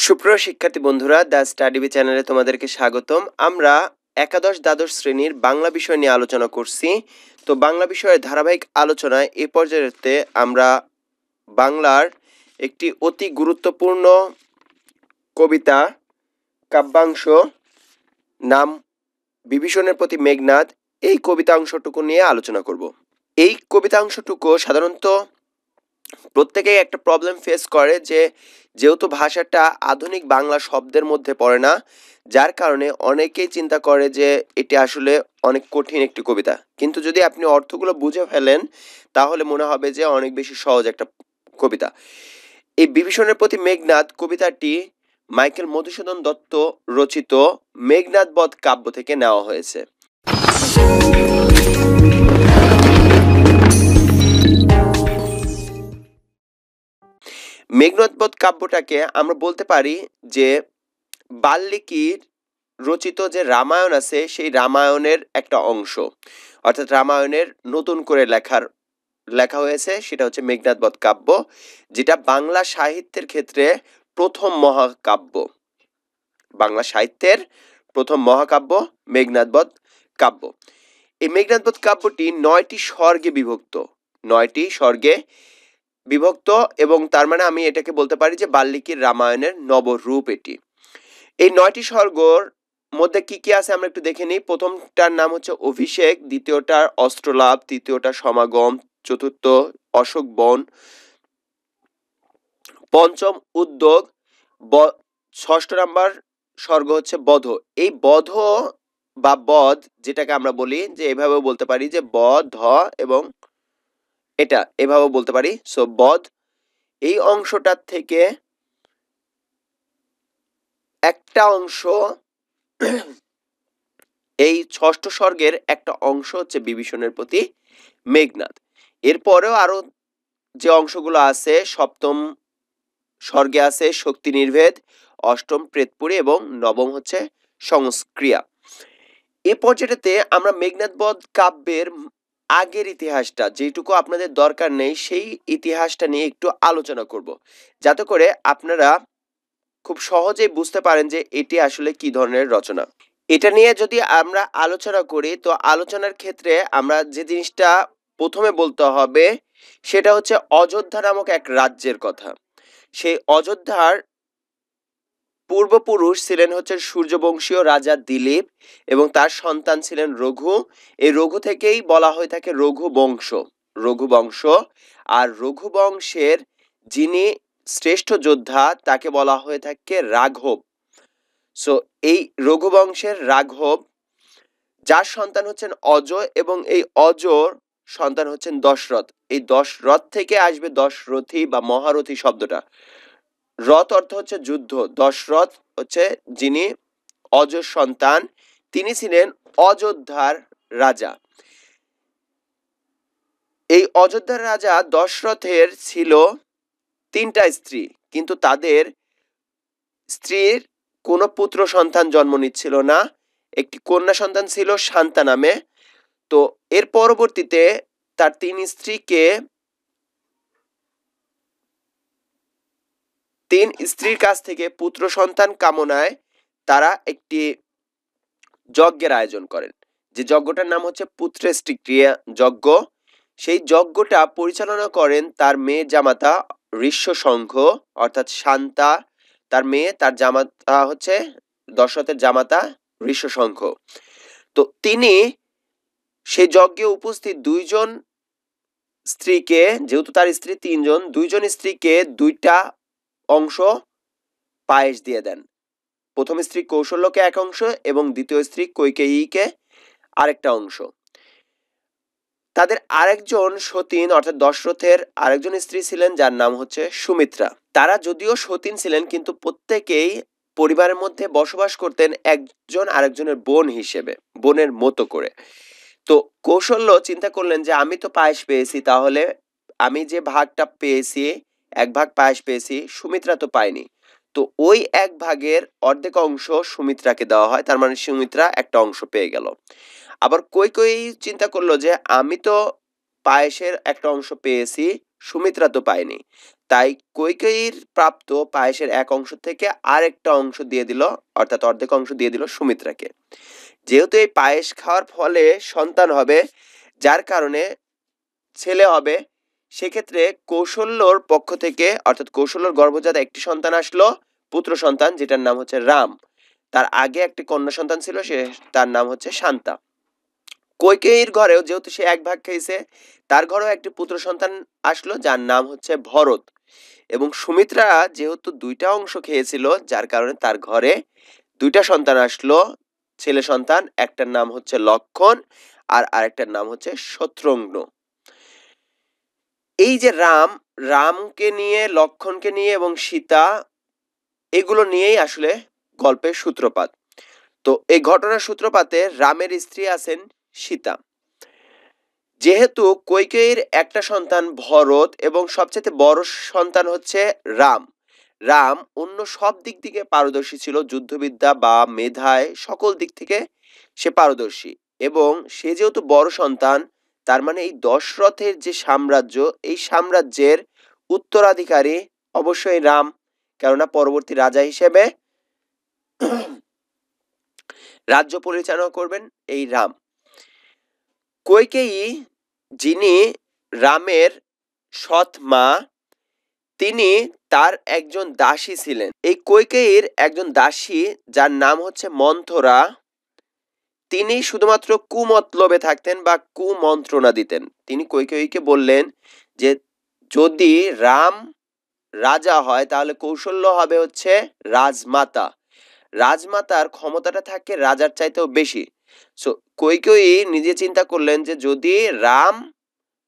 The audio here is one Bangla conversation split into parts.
সুপ্রিয় শিক্ষার্থী বন্ধুরা, দ্য স্টাডি বি চ্যানেলে তোমাদেরকে স্বাগতম। আমরা একাদশ দ্বাদশ শ্রেণীর বাংলা বিষয় নিয়ে আলোচনা করছি। তো বাংলা বিষয়ের ধারাবাহিক আলোচনায় এ পর্যায়েতে আমরা বাংলার একটি অতি গুরুত্বপূর্ণ কবিতা কাব্যাংশ নাম বিভীষণের প্রতি মেঘনাদ, এই কবিতা অংশটুকু নিয়ে আলোচনা করব। এই কবিতা অংশটুকু সাধারণত প্রত্যেকেই একটা প্রবলেম ফেস করে যে যেহেতু ভাষাটা আধুনিক বাংলা শব্দের মধ্যে পড়ে না, যার কারণে অনেকেই চিন্তা করে যে এটি আসলে অনেক কঠিন একটি কবিতা। কিন্তু যদি আপনি অর্থগুলো বুঝে ফেলেন তাহলে মনে হবে যে অনেক বেশি সহজ একটা কবিতা। এই বিভীষণের প্রতি মেঘনাদ কবিতাটি মাইকেল মধুসূদন দত্ত রচিত মেঘনাদ বধ কাব্য থেকে নেওয়া হয়েছে। মেঘনাদ বধ কাব্যটাকে আমরা বলতে পারি যে বাল্মীকির রচিত যে রামায়ণ আছে সেই রামায়ণের একটা অংশ, অর্থাৎ রামায়ণের নতুন করে লেখা হয়েছে, সেটা হচ্ছে মেঘনাদ বধ কাব্য, যেটা বাংলা সাহিত্যের ক্ষেত্রে প্রথম মহাকাব্য। বাংলা সাহিত্যের প্রথম মহাকাব্য মেঘনাদ বধ কাব্য। এই মেঘনাদ বধ কাব্যটি 9টি স্বর্গে বিভক্ত এবং তার মানে আমি এটাকে বলতে পারি যে বাল্মীকির রামায়ণের নবরূপ এটি। এই 9টি স্বর্গর মধ্যে কি কি আছে আমরা একটু দেখে নিই। প্রথমটার নাম হচ্ছে অভিষেক, দ্বিতীয়টার অস্ত্রলাভ, তৃতীয়টা সমাগম, চতুর্থ অশোক বন, পঞ্চম উদ্যোগ, ষষ্ঠ নাম্বার স্বর্গ হচ্ছে বধ। এই বধ বা বধ যেটাকে আমরা বলি যে এভাবেও বলতে পারি যে বধ এবং এটা এভাবেও বলতে পারি। সো বধ এই অংশটার থেকে একটা অংশ, এই ষষ্ঠ স্বর্গের একটা অংশ হচ্ছে বিভীষণের প্রতি মেঘনাদ। এরপরেও আরো যে অংশগুলো আছে, সপ্তম স্বর্গে আছে শক্তি নির্ভেদ, অষ্টম প্রেতপুরী এবং নবম হচ্ছে সংস্ক্রিয়া। এ পর্যায়েতে আমরা মেঘনাদ বধ কাব্যের আগের ইতিহাসটা যেটুকু আপনাদের দরকার নেই সেই ইতিহাসটা নিয়ে একটু আলোচনা করব, যাতে করে আপনারা খুব সহজেই বুঝতে পারেন যে এটি আসলে কি ধরনের রচনা। এটা নিয়ে যদি আমরা আলোচনা করি তো আলোচনার ক্ষেত্রে আমরা যে জিনিসটা প্রথমে বলতে হবে সেটা হচ্ছে অযোধ্যা নামক এক রাজ্যের কথা। সেই অযোধ্যার পূর্বপুরুষ ছিলেন হচ্ছে সূর্যবংশীয় রাজা দিলীপ এবং তার সন্তান ছিলেন রঘু। এই রঘু থেকেই বলা হয়ে থাকে রঘুবংশ। আর রঘুবংশের যিনি শ্রেষ্ঠ যোদ্ধা তাকে বলা হয়ে থাকে রাঘব। সো এই রঘুবংশের রাঘব, যার সন্তান হচ্ছেন অজয় এবং এই অজর সন্তান হচ্ছেন দশরথ। এই দশরথ থেকে আসবে দশরথী বা মহারথী শব্দটা। রথ অর্থ হচ্ছে যুদ্ধ। দশরথ হচ্ছে যিনি অজর সন্তান, তিনি ছিলেন অযোধ্যার রাজা। এই অযোধ্যার রাজা দশরথের ছিল 3টা স্ত্রী, কিন্তু তাদের স্ত্রীর কোনো পুত্র সন্তান জন্ম নিচ্ছিল না। একটি কন্যা সন্তান ছিল শান্তা নামে। তো এর পরবর্তীতে তার 3 স্ত্রীর কাছ থেকে পুত্র সন্তান কামনায় তারা একটি যজ্ঞের আয়োজন করেন, যে যজ্ঞটার নাম হচ্ছে পুত্রেষ্টি ক্রিয়া যজ্ঞ। সেই যজ্ঞটা পরিচালনা করেন তার মেয়ে জামাতা ঋষ্যশঙ্খ, অর্থাৎ শান্তা তার মেয়ে, তার জামাতা হচ্ছে দশরথের জামাতা ঋষ্যশঙ্খ। তো তিনি সেই যজ্ঞে উপস্থিত 2জন স্ত্রীকে, যেহেতু তার স্ত্রী 3জন, 2জন স্ত্রীকে 2টা অংশ পায়েস দিয়ে দেন। প্রথম স্ত্রী কৌশল্যকে এক অংশ এবং দ্বিতীয় স্ত্রী কৈকেয়ীকে আরেকটা অংশ। তাদের আরেকজন সতীন অর্থাৎ দশরথের আরেকজন স্ত্রী ছিলেন যার নাম হচ্ছে সুমিত্রা। তারা যদিও সতীন ছিলেন কিন্তু প্রত্যেকেই পরিবারের মধ্যে বসবাস করতেন একজন আরেকজনের বোন হিসেবে, বোনের মতো করে। তো কৌশল্য চিন্তা করলেন যে আমি তো পায়েস পেয়েছি, তাহলে আমি যে ভাগটা পেয়েছি, 1 ভাগ পায়েস পেয়েছি, সুমিত্রা তো পায়নি। তো ওই 1 ভাগের অর্ধেক অংশ সুমিত্রাকে দেওয়া হয়, তার মানে সুমিত্রা একটা অংশ পেয়ে গেল। আবার কৈকেয়ী চিন্তা করলো যে আমি তো পায়েসের একটা অংশ পেয়েছি, সুমিত্রা তো পায়নি, তাই কৈকেয়ীর প্রাপ্ত পায়েসের এক অংশ থেকে আরেকটা অংশ দিয়ে দিল, অর্থাৎ অর্ধেক অংশ দিয়ে দিল সুমিত্রাকে। যেহেতু এই পায়েস খাওয়ার ফলে সন্তান হবে, যার কারণে ছেলে হবে, সেক্ষেত্রে কৌশল্যর পক্ষ থেকে অর্থাৎ কৌশল্যর গর্ভজাত একটি সন্তান আসলো, পুত্র সন্তান, যেটার নাম হচ্ছে রাম। তার আগে একটি কন্যা সন্তান ছিল, তার নাম হচ্ছে শান্তা। কৈকেয়ীর ঘরেও যেহেতু সে এক ভাগ খেয়েছে, তার ঘরেও একটি পুত্র সন্তান আসলো, যার নাম হচ্ছে ভরত। এবং সুমিত্রা যেহেতু দুইটা অংশ খেয়েছিল, যার কারণে তার ঘরে দুইটা সন্তান আসলো, ছেলে সন্তান। একটার নাম হচ্ছে লক্ষণ আর আরেকটার নাম হচ্ছে শত্রুঘ্ন। এই যে রামকে নিয়ে, লক্ষণকে নিয়ে এবং সীতা, এগুলো নিয়েই আসলে গল্পের সূত্রপাত। তো এই ঘটনার সূত্রপাতে রামের স্ত্রী আছেন সীতা। যেহেতু কৈকেয়ীর একটা সন্তান ভরত এবং সবচেয়ে বড় সন্তান হচ্ছে রাম, অন্য সব দিক থেকে পারদর্শী ছিল, যুদ্ধবিদ্যা বা মেধায় সকল দিক থেকে সে পারদর্শী। এবং সে যেহেতু বড় সন্তান, তার মানে এই দশরথের যে সাম্রাজ্য, এই সাম্রাজ্যের উত্তরাধিকারী অবশ্যই রাম, কেননা পরবর্তী রাজা হিসেবে রাজ্য পরিচালনা করবেন এই রাম। কৈকেয়ী, যিনি রামের সৎ মা, তিনি তার একজন দাসী ছিলেন। এই কৈকেয়ীর একজন দাসী, যার নাম হচ্ছে মন্থরা, তিনি শুধুমাত্র কুমতলবে থাকতেন বা কুমন্ত্রণা দিতেন। তিনি কৈকেয়ীকে বললেন যে যদি রাম রাজা হয় তাহলে কৌশল্য হবে হচ্ছে রাজমাতা, রাজমাতার ক্ষমতাটা থাকে রাজার চাইতেও বেশি। সো কৈকেয়ী নিজে চিন্তা করলেন যে যদি রাম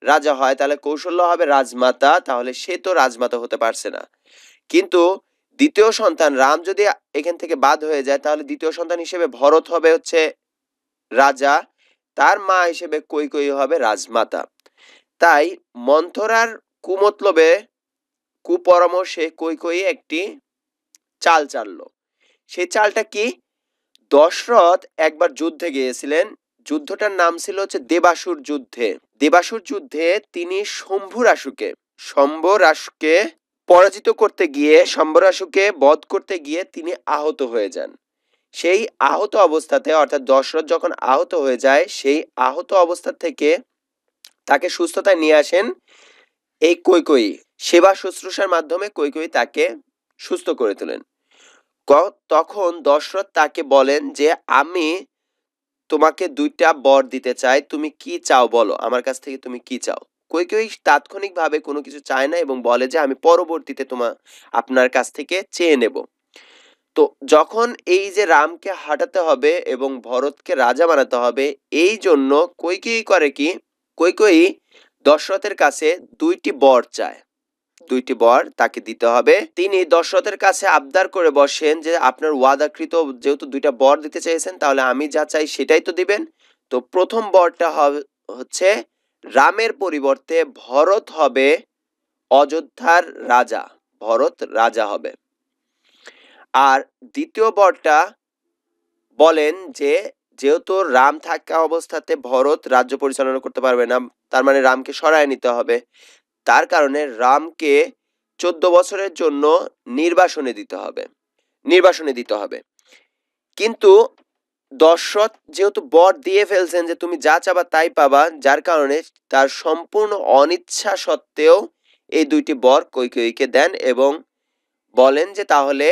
রাজা হয় তাহলে কৌশল্য হবে রাজমাতা, তাহলে সে তো রাজমাতা হতে পারছে না। কিন্তু দ্বিতীয় সন্তান রাম যদি এখান থেকে বাদ হয়ে যায়, তাহলে দ্বিতীয় সন্তান হিসেবে ভরত হবে হচ্ছে রাজা, তার মা হিসেবে কৈকেয়ী হবে রাজমাতা। তাই মন্থরার কুমতলবে, কুপরামর্শে কৈকেয়ী একটি চাল চাললো। সেই চালটা কি? দশরথ একবার যুদ্ধে গিয়েছিলেন, যুদ্ধটার নাম ছিল হচ্ছে দেবাসুর যুদ্ধে। দেবাসুর যুদ্ধে তিনি শম্ভরাশুকে পরাজিত করতে গিয়ে, শম্ভরাশুকে বধ করতে গিয়ে তিনি আহত হয়ে যান। সেই আহত অবস্থাতে, অর্থাৎ দশরথ যখন আহত হয়ে যায়, সেই আহত অবস্থা থেকে তাকে সুস্থতায় নিয়ে আসেন এই কৈকেয়ী। সেবা শুশ্রূষার মাধ্যমে কৈকেয়ী তাকে সুস্থ করে তোলেন। তখন দশরথ তাকে বলেন যে আমি তোমাকে দুইটা বর দিতে চাই, তুমি কি চাও বলো, আমার কাছ থেকে তুমি কি চাও। কৈকেয়ী তাৎক্ষণিকভাবে কোনো কিছু চায় না এবং বলে যে আমি পরবর্তীতে আপনার কাছ থেকে চেয়ে নেব। তো যখন এই যে রামকে হাঁটাতে হবে এবং ভরতকে রাজা বানাতে হবে, এই জন্য কৈকেয়ী করে কি, কৈকেয়ী দশরথের কাছে দুইটি বর চায়, দুইটি বর তাকে দিতে হবে। তিনি দশরথের কাছে আবদার করে বসেন যে আপনার ওয়াদাকৃত যেহেতু দুইটা বর দিতে চাইছেন, তাহলে আমি যা চাই সেটাই তো দিবেন। তো প্রথম বরটা হচ্ছে রামের পরিবর্তে ভরত হবে অযোধ্যার রাজা, ভরত রাজা হবে। আর দ্বিতীয় বরটা বলেন যে যেহেতু রাম থাকা অবস্থাতে ভরত রাজ্য পরিচালনা করতে পারবে না, তার মানে রামকে সরায় নিতে হবে, তার কারণে রামকে 14 বছরের জন্য নির্বাসনে দিতে হবে। কিন্তু দশরথ যেহেতু বর দিয়ে ফেলছেন যে তুমি যা চাবা তাই পাবা, যার কারণে তার সম্পূর্ণ অনিচ্ছা সত্ত্বেও এই দুইটি বর কৈকেয়ীকে দেন এবং বলেন যে তাহলে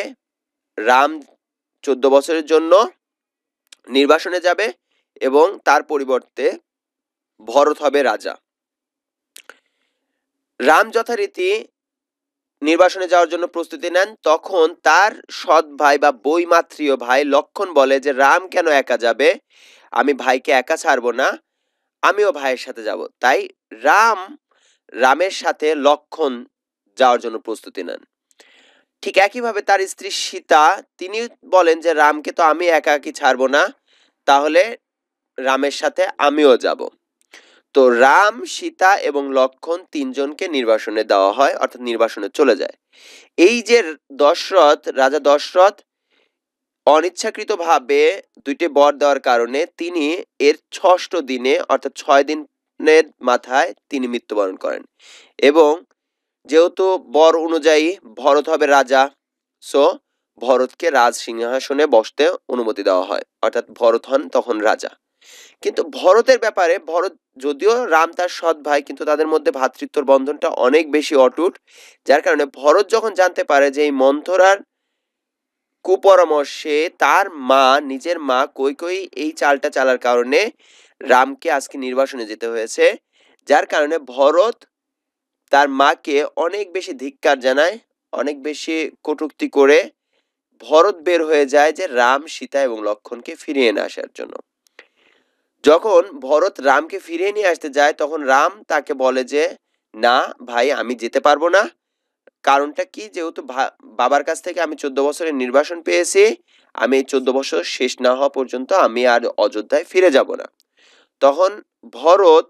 রাম 14 বছরের জন্য নির্বাসনে যাবে এবং তার পরিবর্তে ভরত হবে রাজা। রাম যথারীতি নির্বাসনে যাওয়ার জন্য প্রস্তুতি নেন। তখন তার সৎ ভাই বা বৈমাত্রীয় ভাই লক্ষণ বলে যে রাম কেন একা যাবে, আমি ভাইকে একা ছাড়বো না, আমিও ভাইয়ের সাথে যাব। তাই রামের সাথে লক্ষণ যাওয়ার জন্য প্রস্তুতি নেন। ঠিক একইভাবে তার স্ত্রী সীতা, তিনি বলেন যে রামকে তো আমি একাকী ছাড়বো না, তাহলে রামের সাথে আমিও যাব। তো রাম, সীতা এবং লক্ষণ তিনজনকে নির্বাসনে দেওয়া হয়, অর্থাৎ নির্বাসনে চলে যায়। এই যে রাজা দশরথ অনিচ্ছাকৃতভাবে দুইটি বর দেওয়ার কারণে তিনি এর ৬ষ্ঠ দিনে, অর্থাৎ ৬ দিনের মাথায় তিনি মৃত্যুবরণ করেন। এবং যেহেতু বর অনুযায়ী ভরত হবে রাজা, সো ভরতকে রাজ সিংহাসনে বসতে অনুমতি দেওয়া হয়, অর্থাৎ ভরত হন তখন রাজা। কিন্তু ভরতের ব্যাপারে, ভরত যদিও রাম তার সৎ ভাই, কিন্তু তাদের মধ্যে ভ্রাতৃত্বর বন্ধনটা অনেক বেশি অটুট, যার কারণে ভরত যখন জানতে পারে যে এই মন্থরার কুপরামর্শে তার মা, নিজের মা কৈকেয়ী এই চালটা চালার কারণে রামকে আজকে নির্বাসনে যেতে হয়েছে, যার কারণে ভরত তার মাকে অনেক বেশি ধিক্কার জানায়, অনেক বেশি কটূক্তি করে ভরত বের হয়ে যায় যে রাম, সীতা এবং লক্ষ্মণকে ফিরিয়ে নিয়ে আসার জন্য। যখন ভরত রামকে ফিরিয়ে নিয়ে আসতে যায়, তখন রাম তাকে বলে যে না ভাই, আমি যেতে পারবো না। কারণটা কি? যেহেতু বাবার কাছ থেকে আমি 14 বছরের নির্বাসন পেয়েছি, আমি এই 14 বছর শেষ না হওয়া পর্যন্ত আমি আর অযোধ্যায় ফিরে যাব না। তখন ভরত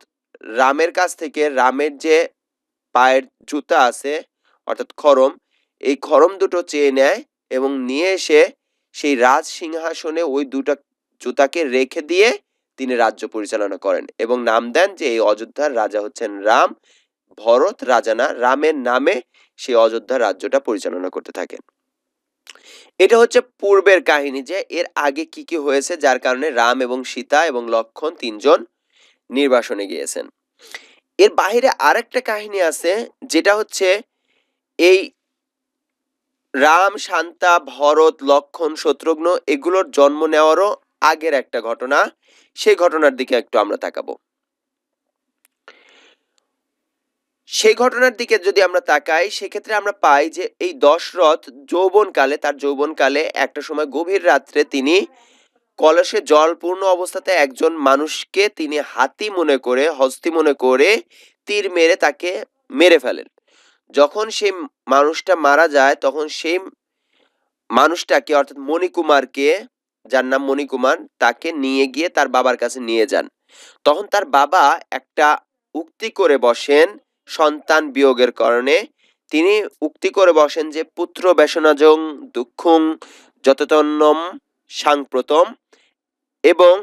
রামের কাছ থেকে রামের যে পায়ের জুতা আছে, অর্থাৎ খড়ম, এই খড়ম দুটো চেয়ে নেয় এবং নিয়ে এসে সেই রাজ সিংহাসনে ওই দুটা জুতাকে রেখে দিয়ে তিনি রাজ্য পরিচালনা করেন এবং নাম দেন যে এই অযোধ্যার রাজা হচ্ছেন রাম। ভরত রাজা না, রামের নামে সেই অযোধ্যার রাজ্যটা পরিচালনা করতে থাকেন। এটা হচ্ছে পূর্বের কাহিনী, যে এর আগে কি কি হয়েছে, যার কারণে রাম এবং সীতা এবং লক্ষ্মণ তিনজন নির্বাসনে গিয়েছেন। এর বাহিরে আরেকটা কাহিনী আছে, যেটা হচ্ছে এই রাম, শান্তা, ভরত, লক্ষ্মণ, শত্রুঘ্ন এগুলোর জন্ম নেওয়ারও আগের একটা ঘটনা। সেই ঘটনার দিকে একটু আমরা তাকাবো। সেই ঘটনার দিকে যদি আমরা তাকাই, সেক্ষেত্রে আমরা পাই যে এই দশরথ যৌবনকালে, তার যৌবনকালে একটা সময় গভীর রাত্রে তিনি কলসে জল পূর্ণ অবস্থাতে একজন মানুষকে তিনি হাতি মনে করে, হস্তি মনে করে তীর মেরে তাকে মেরে ফেলেন। যখন সেই মানুষটা মারা যায়, তখন সেই মানুষটাকে, অর্থাৎ মণিকুমারকে, যার নাম মণিকুমার, তাকে নিয়ে গিয়ে তার বাবার কাছে নিয়ে যান। তখন তার বাবা একটা উক্তি করে বসেন সন্তান বিয়োগের কারণে। তিনি উক্তি করে বসেন যে পুত্র বেশনাজং দুঃখং যততন্নম সাংপ্রতম এবং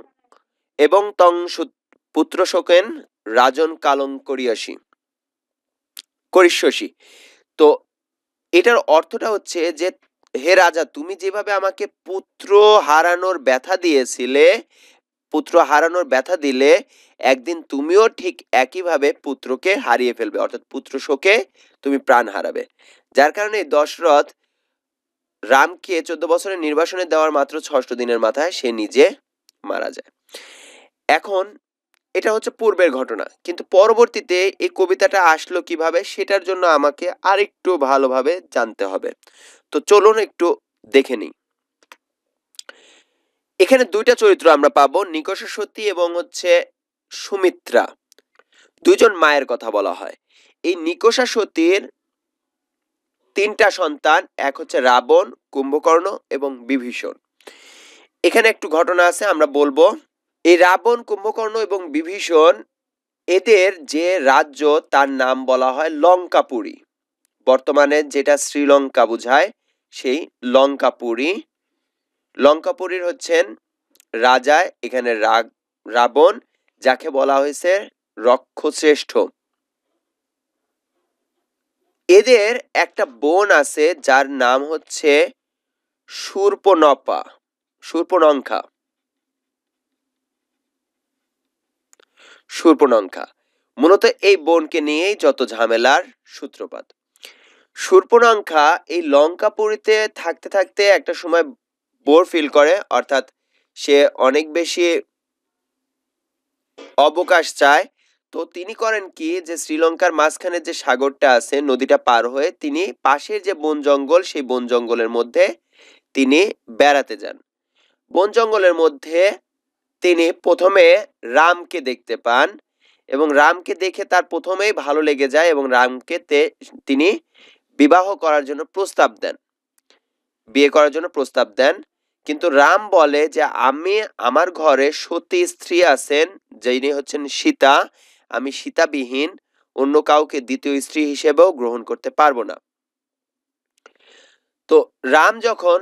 এবং তং পুত্র শোকেন রাজন কালং করিষ্যসি। তো এটার অর্থটা হচ্ছে যে হে রাজা, তুমি যেভাবে আমাকে পুত্র হারানোর ব্যথা দিয়েছিলে, পুত্র হারানোর ব্যথা দিলে, একদিন তুমিও ঠিক একইভাবে পুত্রকে হারিয়ে ফেলবে, অর্থাৎ পুত্র শোকে তুমি প্রাণ হারাবে। যার কারণে দশরথ রামকে 14 বছরের নির্বাসনে দেওয়ার মাত্র 6 দিনের মাথায় সে নিজে মারা যায়। এখন এটা হচ্ছে পূর্বের ঘটনা, কিন্তু পরবর্তীতে এই কবিতাটা আসলো কিভাবে, সেটার জন্য আমাকে আরেকটু ভালোভাবে জানতে হবে। তো চলুন একটু দেখে নিই। এখানে দুইটা চরিত্র আমরা পাবো, নিকষা সতী এবং হচ্ছে সুমিত্রা, দুইজন মায়ের কথা বলা হয়। এই নিকষা সতীর তিনটা সন্তান, এক হচ্ছে রাবণ, কুম্ভকর্ণ এবং বিভীষণ। এখানে একটু ঘটনা আছে, আমরা বলবো। এই রাবণ, কুম্ভকর্ণ এবং বিভীষণ, এদের যে রাজ্য তার নাম বলা হয় লঙ্কাপুরী। বর্তমানে যেটা শ্রীলঙ্কা বোঝায় সেই লঙ্কাপুরী। লঙ্কাপুরীর হচ্ছেন রাজা এখানে রাবণ, যাকে বলা হয়েছে রক্ষশ্রেষ্ঠ। এদের একটা বোন আছে যার নাম হচ্ছে শূর্পণখা। মূলত এই বোনকে নিয়েই যত ঝামেলার সূত্রপাত। শূর্পণখা এই লঙ্কাপুরীতে থাকতে থাকতে একটা সময় বোর ফিল করে, অর্থাৎ সে অনেক বেশি অবকাশ চায়। তো তিনি করেন কি, যে শ্রীলঙ্কার মাঝখানে যে সাগরটা আছে, নদীটা পার হয়ে তিনি পাশের যে বন জঙ্গল, সেই বন জঙ্গলের মধ্যে তিনি বেড়াতে যান। বন জঙ্গলের মধ্যে তিনি প্রথমে রামকে দেখতে পান এবং রামকে দেখে তার প্রথমেই ভালো লেগে যায় এবং রামকে তিনি বিবাহ করার জন্য প্রস্তাব দেন, বিয়ে করার জন্য প্রস্তাব দেন। কিন্তু রাম বলে যে আমার ঘরে সতী স্ত্রী আছেন, যিনি হচ্ছেন সীতা, আমি সীতাবিহীন অন্য কাউকে দ্বিতীয় স্ত্রী হিসেবেও গ্রহণ করতে পারবো না। তো রাম যখন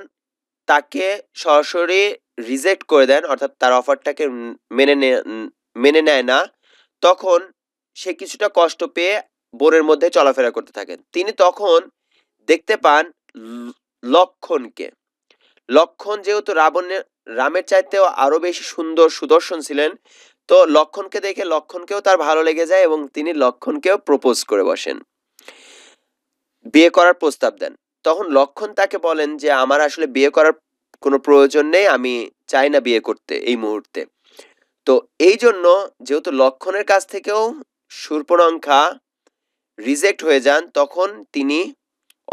তাকে সরাসরি রিজেক্ট করে দেন, অর্থাৎ তার অফারটাকে মেনে নেয় না, তখন সে কিছুটা কষ্ট পেয়ে বনের মধ্যে চলাফেরা করতে থাকেন। তিনি তখন দেখতে পান লক্ষণকে। লক্ষণ যেহেতু রামের চাইতেও আরো বেশি সুন্দর সুদর্শন ছিলেন, তো লক্ষণকে দেখে লক্ষণকেও তার ভালো লেগে যায় এবং তিনি লক্ষণকেও প্রপোজ করে বসেন, বিয়ে করার প্রস্তাব দেন। তখন লক্ষণ তাকে বলেন যে আমার আসলে বিয়ে করার কোনো প্রয়োজন নেই, আমি চাই না বিয়ে করতে এই মুহূর্তে। তো এই জন্য যেহেতু লক্ষণের কাছ থেকেও শূর্পণখা রিজেক্ট হয়ে যান, তখন তিনি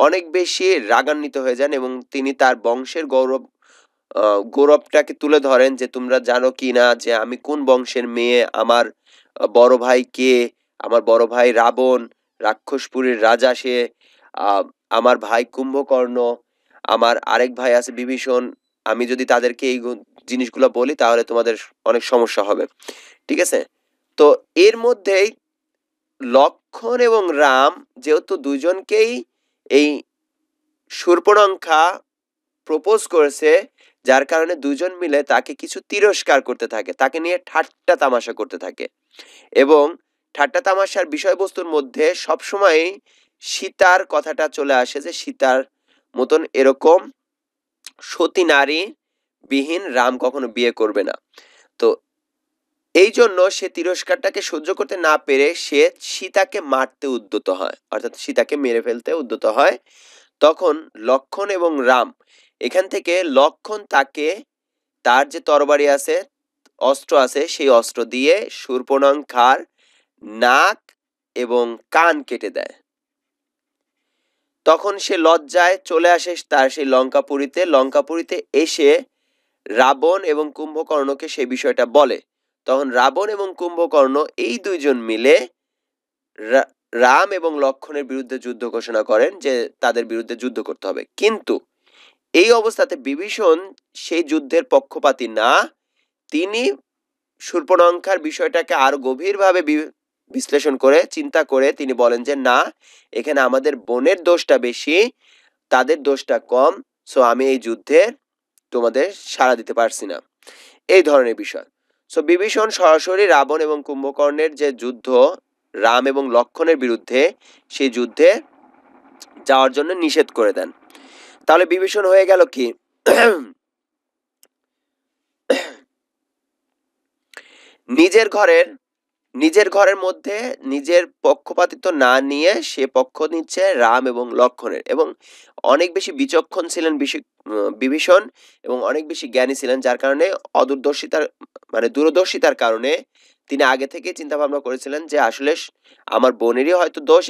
অনেক বেশি রাগান্বিত হয়ে যান এবং তিনি তার বংশের গৌরবটাকে তুলে ধরেন যে তোমরা জানো কি না যে আমি কোন বংশের মেয়ে, আমার বড় ভাই কে, আমার বড় ভাই রাবণ রাক্ষসপুরীর রাজা, সে আমার ভাই কুম্ভকর্ণ, আমার আরেক ভাই আছে বিভীষণ, আমি যদি তাদেরকে এই জিনিসগুলো বলি তাহলে তোমাদের অনেক সমস্যা হবে, ঠিক আছে। তো এর মধ্যেই লক্ষণ এবং রাম যেহেতু দুজনকেই এই শূর্পণখা প্রপোজ করেছে, যার কারণে দুজন মিলে তাকে কিছু তিরস্কার করতে থাকে, তাকে নিয়ে ঠাট্টা তামাশা করতে থাকে এবং ঠাট্টা তামাশার বিষয়বস্তুর মধ্যে সবসময় সীতার কথাটা চলে আসে যে সীতার মতন এরকম সতী নারী বিহীন রাম কখনো বিয়ে করবে না। তো এই জন্য সে তিরস্কারটাকে সহ্য করতে না পেরে সে সীতাকে মারতে উদ্যত হয়, অর্থাৎ সীতাকে মেরে ফেলতে উদ্যত হয়। তখন লক্ষণ এবং রাম এখান থেকে লক্ষণ তাকে তার যে তরবারি আছে, অস্ত্র আছে, সেই অস্ত্র দিয়ে শূর্পণখার নাক এবং কান কেটে দেয়। তখন সে লজ্জায় চলে আসে তার সেই লঙ্কাপুরীতে এসে রাবণ এবং কুম্ভকর্ণকে সেই বিষয়টা বলে। তখন রাবণ এবং কুম্ভকর্ণ এই দুইজন মিলে রাম এবং লক্ষণের বিরুদ্ধে যুদ্ধ ঘোষণা করেন যে তাদের বিরুদ্ধে যুদ্ধ করতে হবে। কিন্তু এই অবস্থাতে বিভীষণ সেই যুদ্ধের পক্ষপাতী না, তিনি শূর্পণখার বিষয়টাকে আরো গভীরভাবে বিশ্লেষণ করে চিন্তা করে তিনি বলেন যে না, এখানে আমাদের বোনের দোষটা বেশি, তাদের দোষটা কম, সো আমি এই যুদ্ধে তোমাদের সাড়া দিতে পারছি না, এই ধরনের বিষয়। সো বিভীষণ সরাসরি রাবণ এবং কুম্ভকর্ণের যে যুদ্ধ রাম এবং লক্ষণের বিরুদ্ধে, সেই যুদ্ধে যাওয়ার জন্য নিষেধ করে দেন। তাহলে বিভীষণ হয়ে গেল কি নিজের ঘরের মধ্যে নিজের পক্ষপাতিত্ব না নিয়ে সে পক্ষ নিচ্ছে রাম এবং লক্ষণের, এবং অনেক বেশি বিচক্ষণ ছিলেন বিভীষণ এবং অনেক বেশি জ্ঞানী ছিলেন, যার কারণে দূরদর্শিতার কারণে তিনি আগে থেকে চিন্তা ভাবনা করেছিলেন যে আসলে আমার বোনেরই হয়তো দোষ,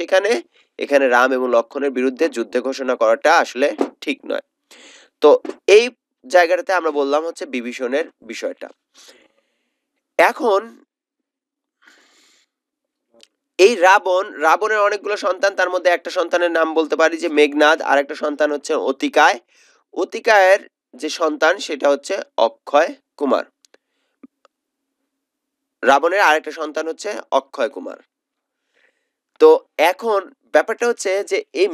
এখানে রাম এবং লক্ষণের বিরুদ্ধে যুদ্ধ ঘোষণা করাটা আসলে ঠিক নয়। তো এই জায়গাটাতে আমরা বললাম হচ্ছে বিভীষণের বিষয়টা। এখন এই রাবণের অনেকগুলো সন্তান, তার মধ্যে একটা সন্তানের নাম বলতে পারি যে মেঘনাদ, আর একটা সন্তান হচ্ছে অতিকায়ের যে সন্তান সেটা হচ্ছে অক্ষয় কুমার। রাবণের আরেকটা সন্তান হচ্ছে অক্ষয় কুমার। তো এখন ব্যাপারটা হচ্ছে যে এই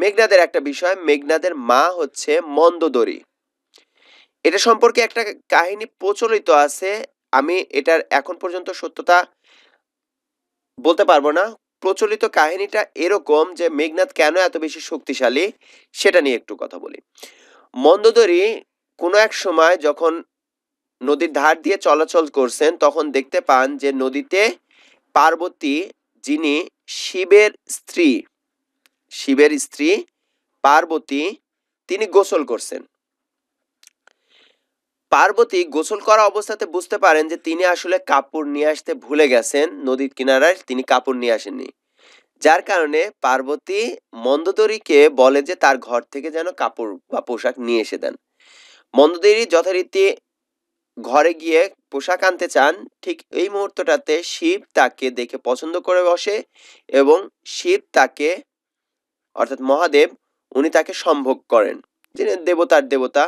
মেঘনাদের একটা বিষয়, মেঘনাদের মা হচ্ছে মন্দোদরী। এটা সম্পর্কে একটা কাহিনী প্রচলিত আছে, আমি এটার এখন পর্যন্ত সত্যতা বলতে পারবো না। প্রচলিত কাহিনীটা এরকম যে মেঘনাদ কেন এত বেশি শক্তিশালী সেটা নিয়ে একটু কথা বলি। মন্দোদরী কোনো এক সময় যখন নদীর ধার দিয়ে চলাচল করছেন, তখন দেখতে পান যে নদীতে পার্বতী, যিনি শিবের স্ত্রী পার্বতী, তিনি গোসল করছেন। পার্বতী গোসল করা অবস্থাতে বুঝতে পারেন যে তিনি আসলে কাপড় নিয়ে আসতে ভুলে গেছেন, নদীর কিনারায় তিনি কাপড় নিয়ে আসেননি, যার কারণে পার্বতী মন্দোদরীকে বলে যে তার ঘর থেকে যেন কাপড় বা পোশাক নিয়ে এসে দেন। মন্দোদরী যথারীতি ঘরে গিয়ে পোশাক আনতে চান, ঠিক এই মুহূর্তটাতে শিব তাকে দেখে পছন্দ করে বসে এবং শিব তাকে, অর্থাৎ মহাদেব, উনি তাকে সম্ভোগ করেন, যিনি দেবতার দেবতা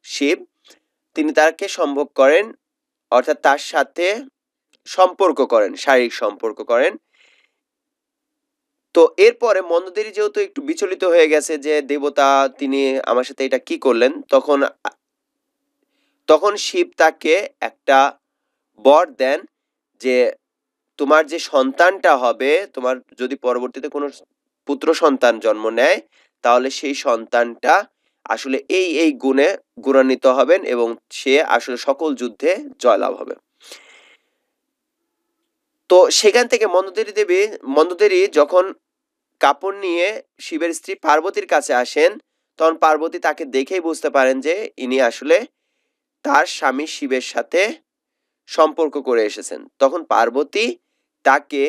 শিব, তিনি তাকে সম্ভোগ করেন, অর্থাৎ তার সাথে সম্পর্ক করেন, শারীরিক সম্পর্ক করেন। তো এরপরে মন্দোদরী যেহেতু একটু বিচলিত হয়ে গেছে যে দেবতা তিনি আমার সাথে এটা কি করলেন, তখন শিব তাকে একটা বর দেন যে তোমার যে সন্তানটা হবে, তোমার যদি পরবর্তীতে কোনো পুত্র সন্তান জন্ম নেয়, তাহলে সেই সন্তানটা আসলে এই গুণে গুণান্বিত হবেন এবং সে আসলে সকল যুদ্ধে জয়লাভ হবে। তো সেখান থেকে মন্দোদরি যখন কাপড় নিয়ে শিবের স্ত্রী পার্বতীর কাছে আসেন, তখন পার্বতী তাকে দেখেই বুঝতে পারেন যে ইনি আসলে তার স্বামী শিবের সাথে সম্পর্ক করে এসেছেন। তখন পার্বতী তাকে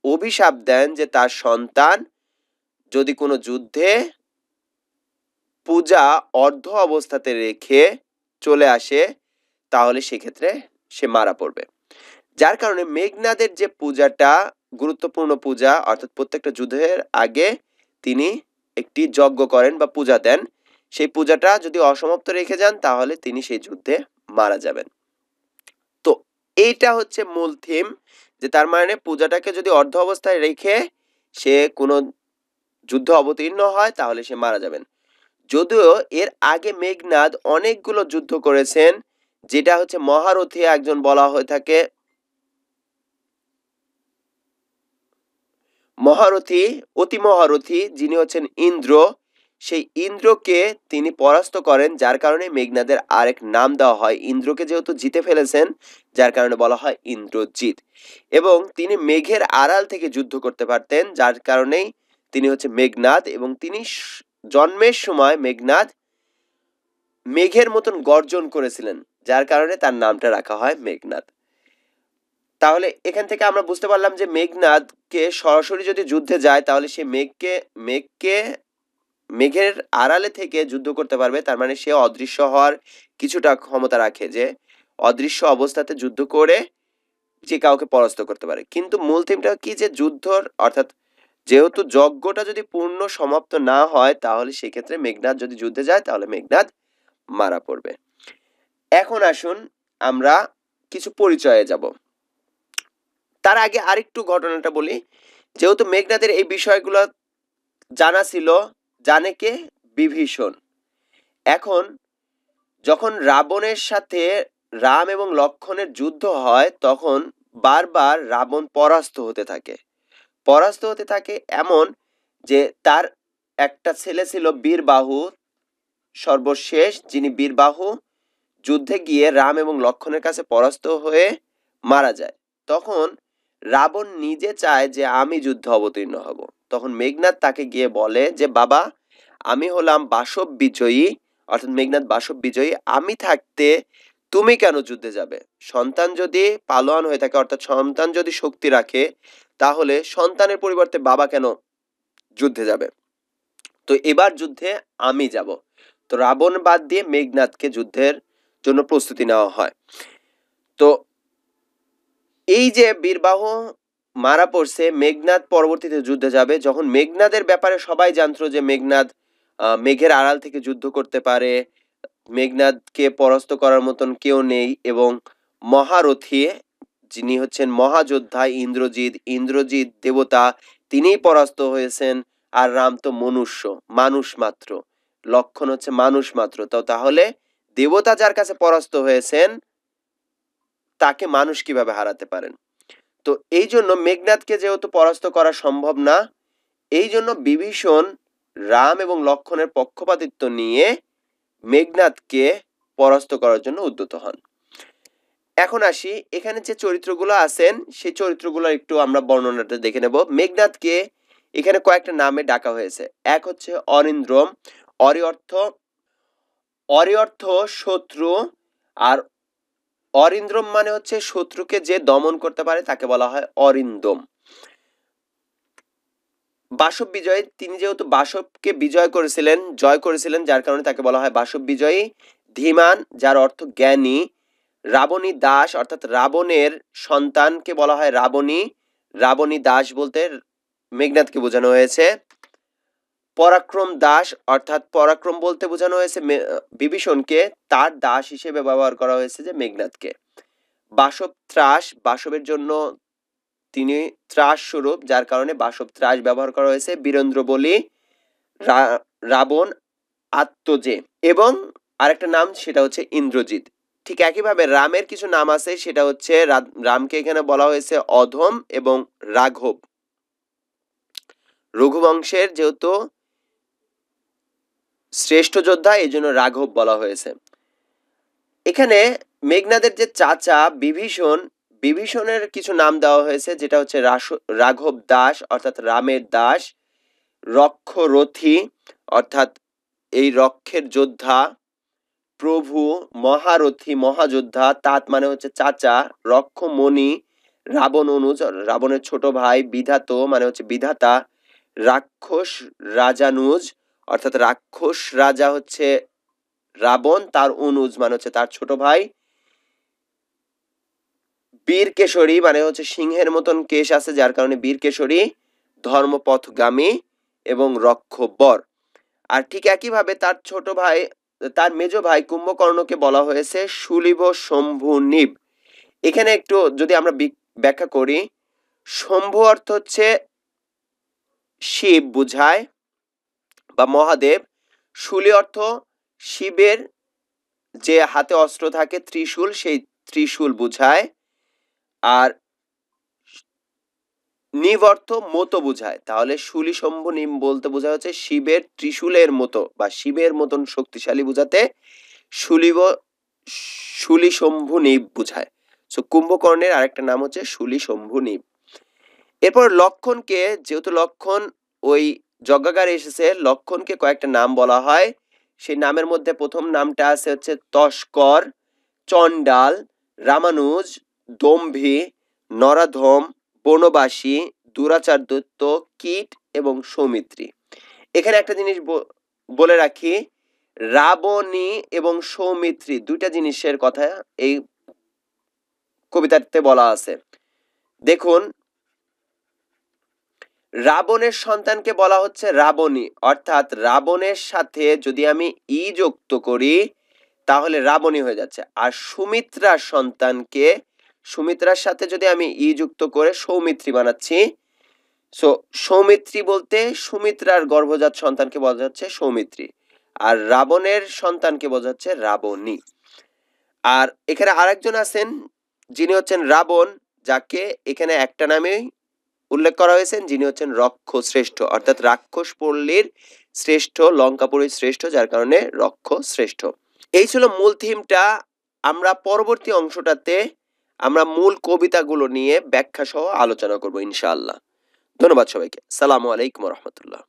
অভিশাপ দেন যে তার সন্তান যদি কোনো যুদ্ধে পূজা অর্ধ অবস্থাতে রেখে চলে আসে, তাহলে সেক্ষেত্রে সে মারা পড়বে। যার কারণে মেঘনাদের যে পূজাটা গুরুত্বপূর্ণ পূজা, অর্থাৎ প্রত্যেকটা যুদ্ধের আগে তিনি একটি যজ্ঞ করেন বা পূজা দেন। সেই পূজাটা যদি অসমাপ্ত রেখে যান, তাহলে তিনি সেই যুদ্ধে মারা যাবেন। তো এইটা হচ্ছে মূল থিম, যে তার মানে পূজাটাকে যদি অর্ধ অবস্থায় রেখে সে কোনো যুদ্ধ অবতীর্ণ হয়, তাহলে সে মারা যাবেন। যদিও এর আগে মেঘনাদ অনেকগুলো যুদ্ধ করেছেন, যেটা হচ্ছে মহারথী একজন বলা হয়ে থাকে। মহারথী, অতি মহারথী যিনি হচ্ছেন ইন্দ্র, সেই ইন্দ্রকে তিনি পরাস্ত করেন, যার কারণে মেঘনাদের আরেক নাম দেওয়া হয়। ইন্দ্রকে যেহেতু জিতে ফেলেছেন, যার কারণে বলা হয় ইন্দ্রজিৎ। এবং তিনি মেঘের আড়াল থেকে যুদ্ধ করতে পারতেন, যার কারণেই তিনি হচ্ছে মেঘনাদ। এবং তিনি জন্মের সময় মেঘনাদ মেঘের মতন গর্জন করেছিলেন, যার কারণে তার নামটা রাখা হয় মেঘনাদ। তাহলে এখান থেকে আমরা বুঝতে পারলাম যে মেঘনাদকে সরাসরি যদি যুদ্ধে যায়, তাহলে সে মেঘের আড়ালে থেকে যুদ্ধ করতে পারবে। তার মানে সে অদৃশ্য হওয়ার কিছুটা ক্ষমতা রাখে, যে অদৃশ্য অবস্থাতে যুদ্ধ করে যে কাউকে পরাস্ত করতে পারে। কিন্তু মূল থিমটা কি, যে যুদ্ধর অর্থাৎ যেহেতু যজ্ঞটা যদি পূর্ণ সমাপ্ত না হয়, তাহলে সেক্ষেত্রে মেঘনাদ যদি যুদ্ধে যায়, তাহলে মেঘনাদ মারা পড়বে। এখন আসুন আমরা কিছু পরিচয়ে যাব। তার আগে আরেকটু ঘটনাটা বলি। যেহেতু মেঘনাদের এই বিষয়গুলো জানা ছিল, জানে কে? বিভীষণ। এখন যখন রাবণের সাথে রাম এবং লক্ষ্মণের যুদ্ধ হয়, তখন বারবার রাবণ পরাস্ত হতে থাকে এমন যে তার একটা ছেলে ছিল বীরবাহু, সর্বশেষ যিনি বীরবাহু যুদ্ধে গিয়ে রাম এবং লক্ষ্মণের কাছে পরাস্ত হয়ে মারা যায়। তখন রাবণ নিজে চায় যে আমি যুদ্ধে অবতীর্ণ হব। তখন মেঘনাদ তাকে গিয়ে বলে যে বাবা, আমি হলাম বাসব বিজয়ী, অর্থাৎ মেঘনাদ বাসব বিজয়ী, আমি থাকতে তুমি কেন যুদ্ধে যাবে? সন্তান যদি পালোয়ান হয়ে থাকে, অর্থাৎ সন্তান যদি শক্তি রাখে, তাহলে সন্তানের পরিবর্তে বাবা কেন যুদ্ধে যাবে? তো এবার যুদ্ধে আমি যাব। তো রাবণ বাদ দিয়ে মেঘনাদকে যুদ্ধের জন্য প্রস্তুতি নেওয়া হয়। তো এই যে বীরবাহু মারা পড়ছে, মেঘনাদ পরবর্তীতে যুদ্ধে যাবে। যখন মেঘনাদের ব্যাপারে সবাই জানতো যে মেঘনাদ মেঘের আড়াল থেকে যুদ্ধ করতে পারে, মেঘনাদকে পরাস্ত করার মতন কেউ নেই, এবং মহারথী যিনি হচ্ছেন মহাযোদ্ধা ইন্দ্রজিৎ দেবতা, তিনিই পরাস্ত হয়েছেন। আর রাম তো মানুষ মাত্র, লক্ষণ হচ্ছে মানুষ মাত্র। তো তাহলে দেবতা যার কাছে পরাস্ত হয়েছেন, তাকে মানুষ কিভাবে হারাতে পারেন? তো এই জন্য মেঘনাদকে যেহেতু পরাস্ত করা সম্ভব না, এই জন্য বিভীষণ রাম এবং লক্ষ্মণের পক্ষপাতিত্ব নিয়ে মেঘনাদকে পরাস্ত করার জন্য উদ্যত হন। এখন আসি, এখানে যে চরিত্রগুলো আছেন, সেই চরিত্রগুলো একটু আমরা বর্ণনাটা দেখে নেব। মেঘনাদকে এখানে কয়েকটা নামে ডাকা হয়েছে। এক হচ্ছে অরিন্দ্রম। অরি অর্থ শত্রু, আর অরিন্দ্রম মানে হচ্ছে শত্রুকে যে দমন করতে পারে, তাকে বলা হয় অরিন্দম। বাসব বিজয়, তিনি যেহেতু বাসবকে জয় করেছিলেন, যার কারণে তাকে বলা হয় বাসব বিজয়ী। ধীমান, যার অর্থ জ্ঞানী। রাবণী দাস, অর্থাৎ রাবণের সন্তানকে বলা হয় রাবণী দাস বলতে মেঘনাদকে বোঝানো হয়েছে। পরাক্রম দাস, অর্থাৎ পরাক্রম বলতে বোঝানো হয়েছে বিভীষণকে, তার দাস হিসেবে ব্যবহার করা হয়েছে যে মেঘনাদকে। বাসব ত্রাস, বাসবের জন্য তিনি ত্রাস স্বরূপ, যার কারণে বাসব ত্রাস ব্যবহার করা হয়েছে। বীরেন্দ্র বলি, রাবণ আত্মজে, এবং আরেকটা নাম সেটা হচ্ছে ইন্দ্রজিৎ। ঠিক একইভাবে রামের কিছু নাম আছে, সেটা হচ্ছে রামকে এখানে বলা হয়েছে অধম এবং রাঘব। রঘুবংশের যেহেতু শ্রেষ্ঠ যোদ্ধা, এই জন্য রাঘব বলা হয়েছে। এখানে মেঘনাদের যে চাচা বিভীষণ, বিভীষণের কিছু নাম দেওয়া হয়েছে, যেটা হচ্ছে রাঘব দাস অর্থাৎ রামের দাস, রক্ষরথী অর্থাৎ এই রক্ষের যোদ্ধা, প্রভু মহারথী মহাযোদ্ধা, তাত মানে হচ্ছে চাচা, রক্ষমণি রাবণ অনুজ রাবণের ছোট ভাই, বিধাত মানে হচ্ছে বিধাতা, রাক্ষস রাজানুজ অর্থাৎ রাক্ষস রাজা হচ্ছে রাবণ, তার অনুজ মানে হচ্ছে তার ছোট ভাই, বীরকেশরী মানে হচ্ছে সিংহের মতন কেশ আছে যার কারণে বীরকেশরী, ধর্মপথগামী এবং রক্ষবর। আর ঠিক একইভাবে তার ছোট ভাই, তার মেজ ভাই কুম্ভকর্ণকে বলা হয়েছে সুলিভ শম্ভু নিব। এখানে একটু যদি আমরা ব্যাখ্যা করি, শম্ভু অর্থ হচ্ছে শিব বুঝায় বা মহাদেব, শুলি অর্থ শিবের যে হাতে অস্ত্র থাকে ত্রিশূল, সেই ত্রিশূল বুঝায়, আর নিব অর্থ মতো বুঝায়। তাহলে শুলি শম্ভু নিম বলতে বোঝা হচ্ছে শিবের ত্রিশূলের মতো বা শিবের মতন শক্তিশালী বুঝাতে শুলি শম্ভু নিব বুঝায়। সো কুম্ভকর্ণের আরেকটা নাম হচ্ছে শুলি শম্ভু নিব। এরপর লক্ষণকে, যেহেতু লক্ষণ ওই যজ্ঞাগারে এসেছে, লক্ষণকে কয়েকটা নাম বলা হয়। সেই নামের মধ্যে প্রথম নামটা আছে হচ্ছে তস্কর, চণ্ডাল, রামানুজ, দম্ভী, নরাধম, বনবাসী, দুরাচার দৈত্য, কীট এবং সৌমিত্রী। এখানে একটা জিনিস বলে রাখি, রাবণী এবং সৌমিত্রী দুইটা জিনিসের কথা এই কবিতাতে বলা আছে। দেখুন, রাবণের সন্তানকে বলা হচ্ছে রাবণী, অর্থাৎ রাবণের সাথে যদি আমি ই যুক্ত করি তাহলে রাবণী হয়ে যাচ্ছে। আর সুমিত্রার সন্তানকে, সুমিত্রার সাথে যদি আমি ই যুক্ত করে সৌমিত্রী বানাচ্ছি, সো সৌমিত্রী বলতে সুমিত্রার গর্ভজাত সন্তানকে বলা যাচ্ছে সৌমিত্রী, আর রাবণের সন্তানকে বোঝাচ্ছে রাবণী। আর এখানে আরেকজন আছেন যিনি হচ্ছেন রাবণ, যাকে এখানে একটা নামেই উল্লেখ করা হয়েছে, যিনি হচ্ছেন রক্ষ শ্রেষ্ঠ, অর্থাৎ রাক্ষস পল্লীর শ্রেষ্ঠ, লঙ্কাপুরীর শ্রেষ্ঠ, যার কারণে রক্ষ শ্রেষ্ঠ। এই ছিল মূল থিমটা। আমরা পরবর্তী অংশটাতে আমরা মূল কবিতাগুলো নিয়ে ব্যাখ্যা সহ আলোচনা করব ইনশাআল্লাহ। ধন্যবাদ সবাইকে। আসসালামু আলাইকুম ওয়া রাহমাতুল্লাহ।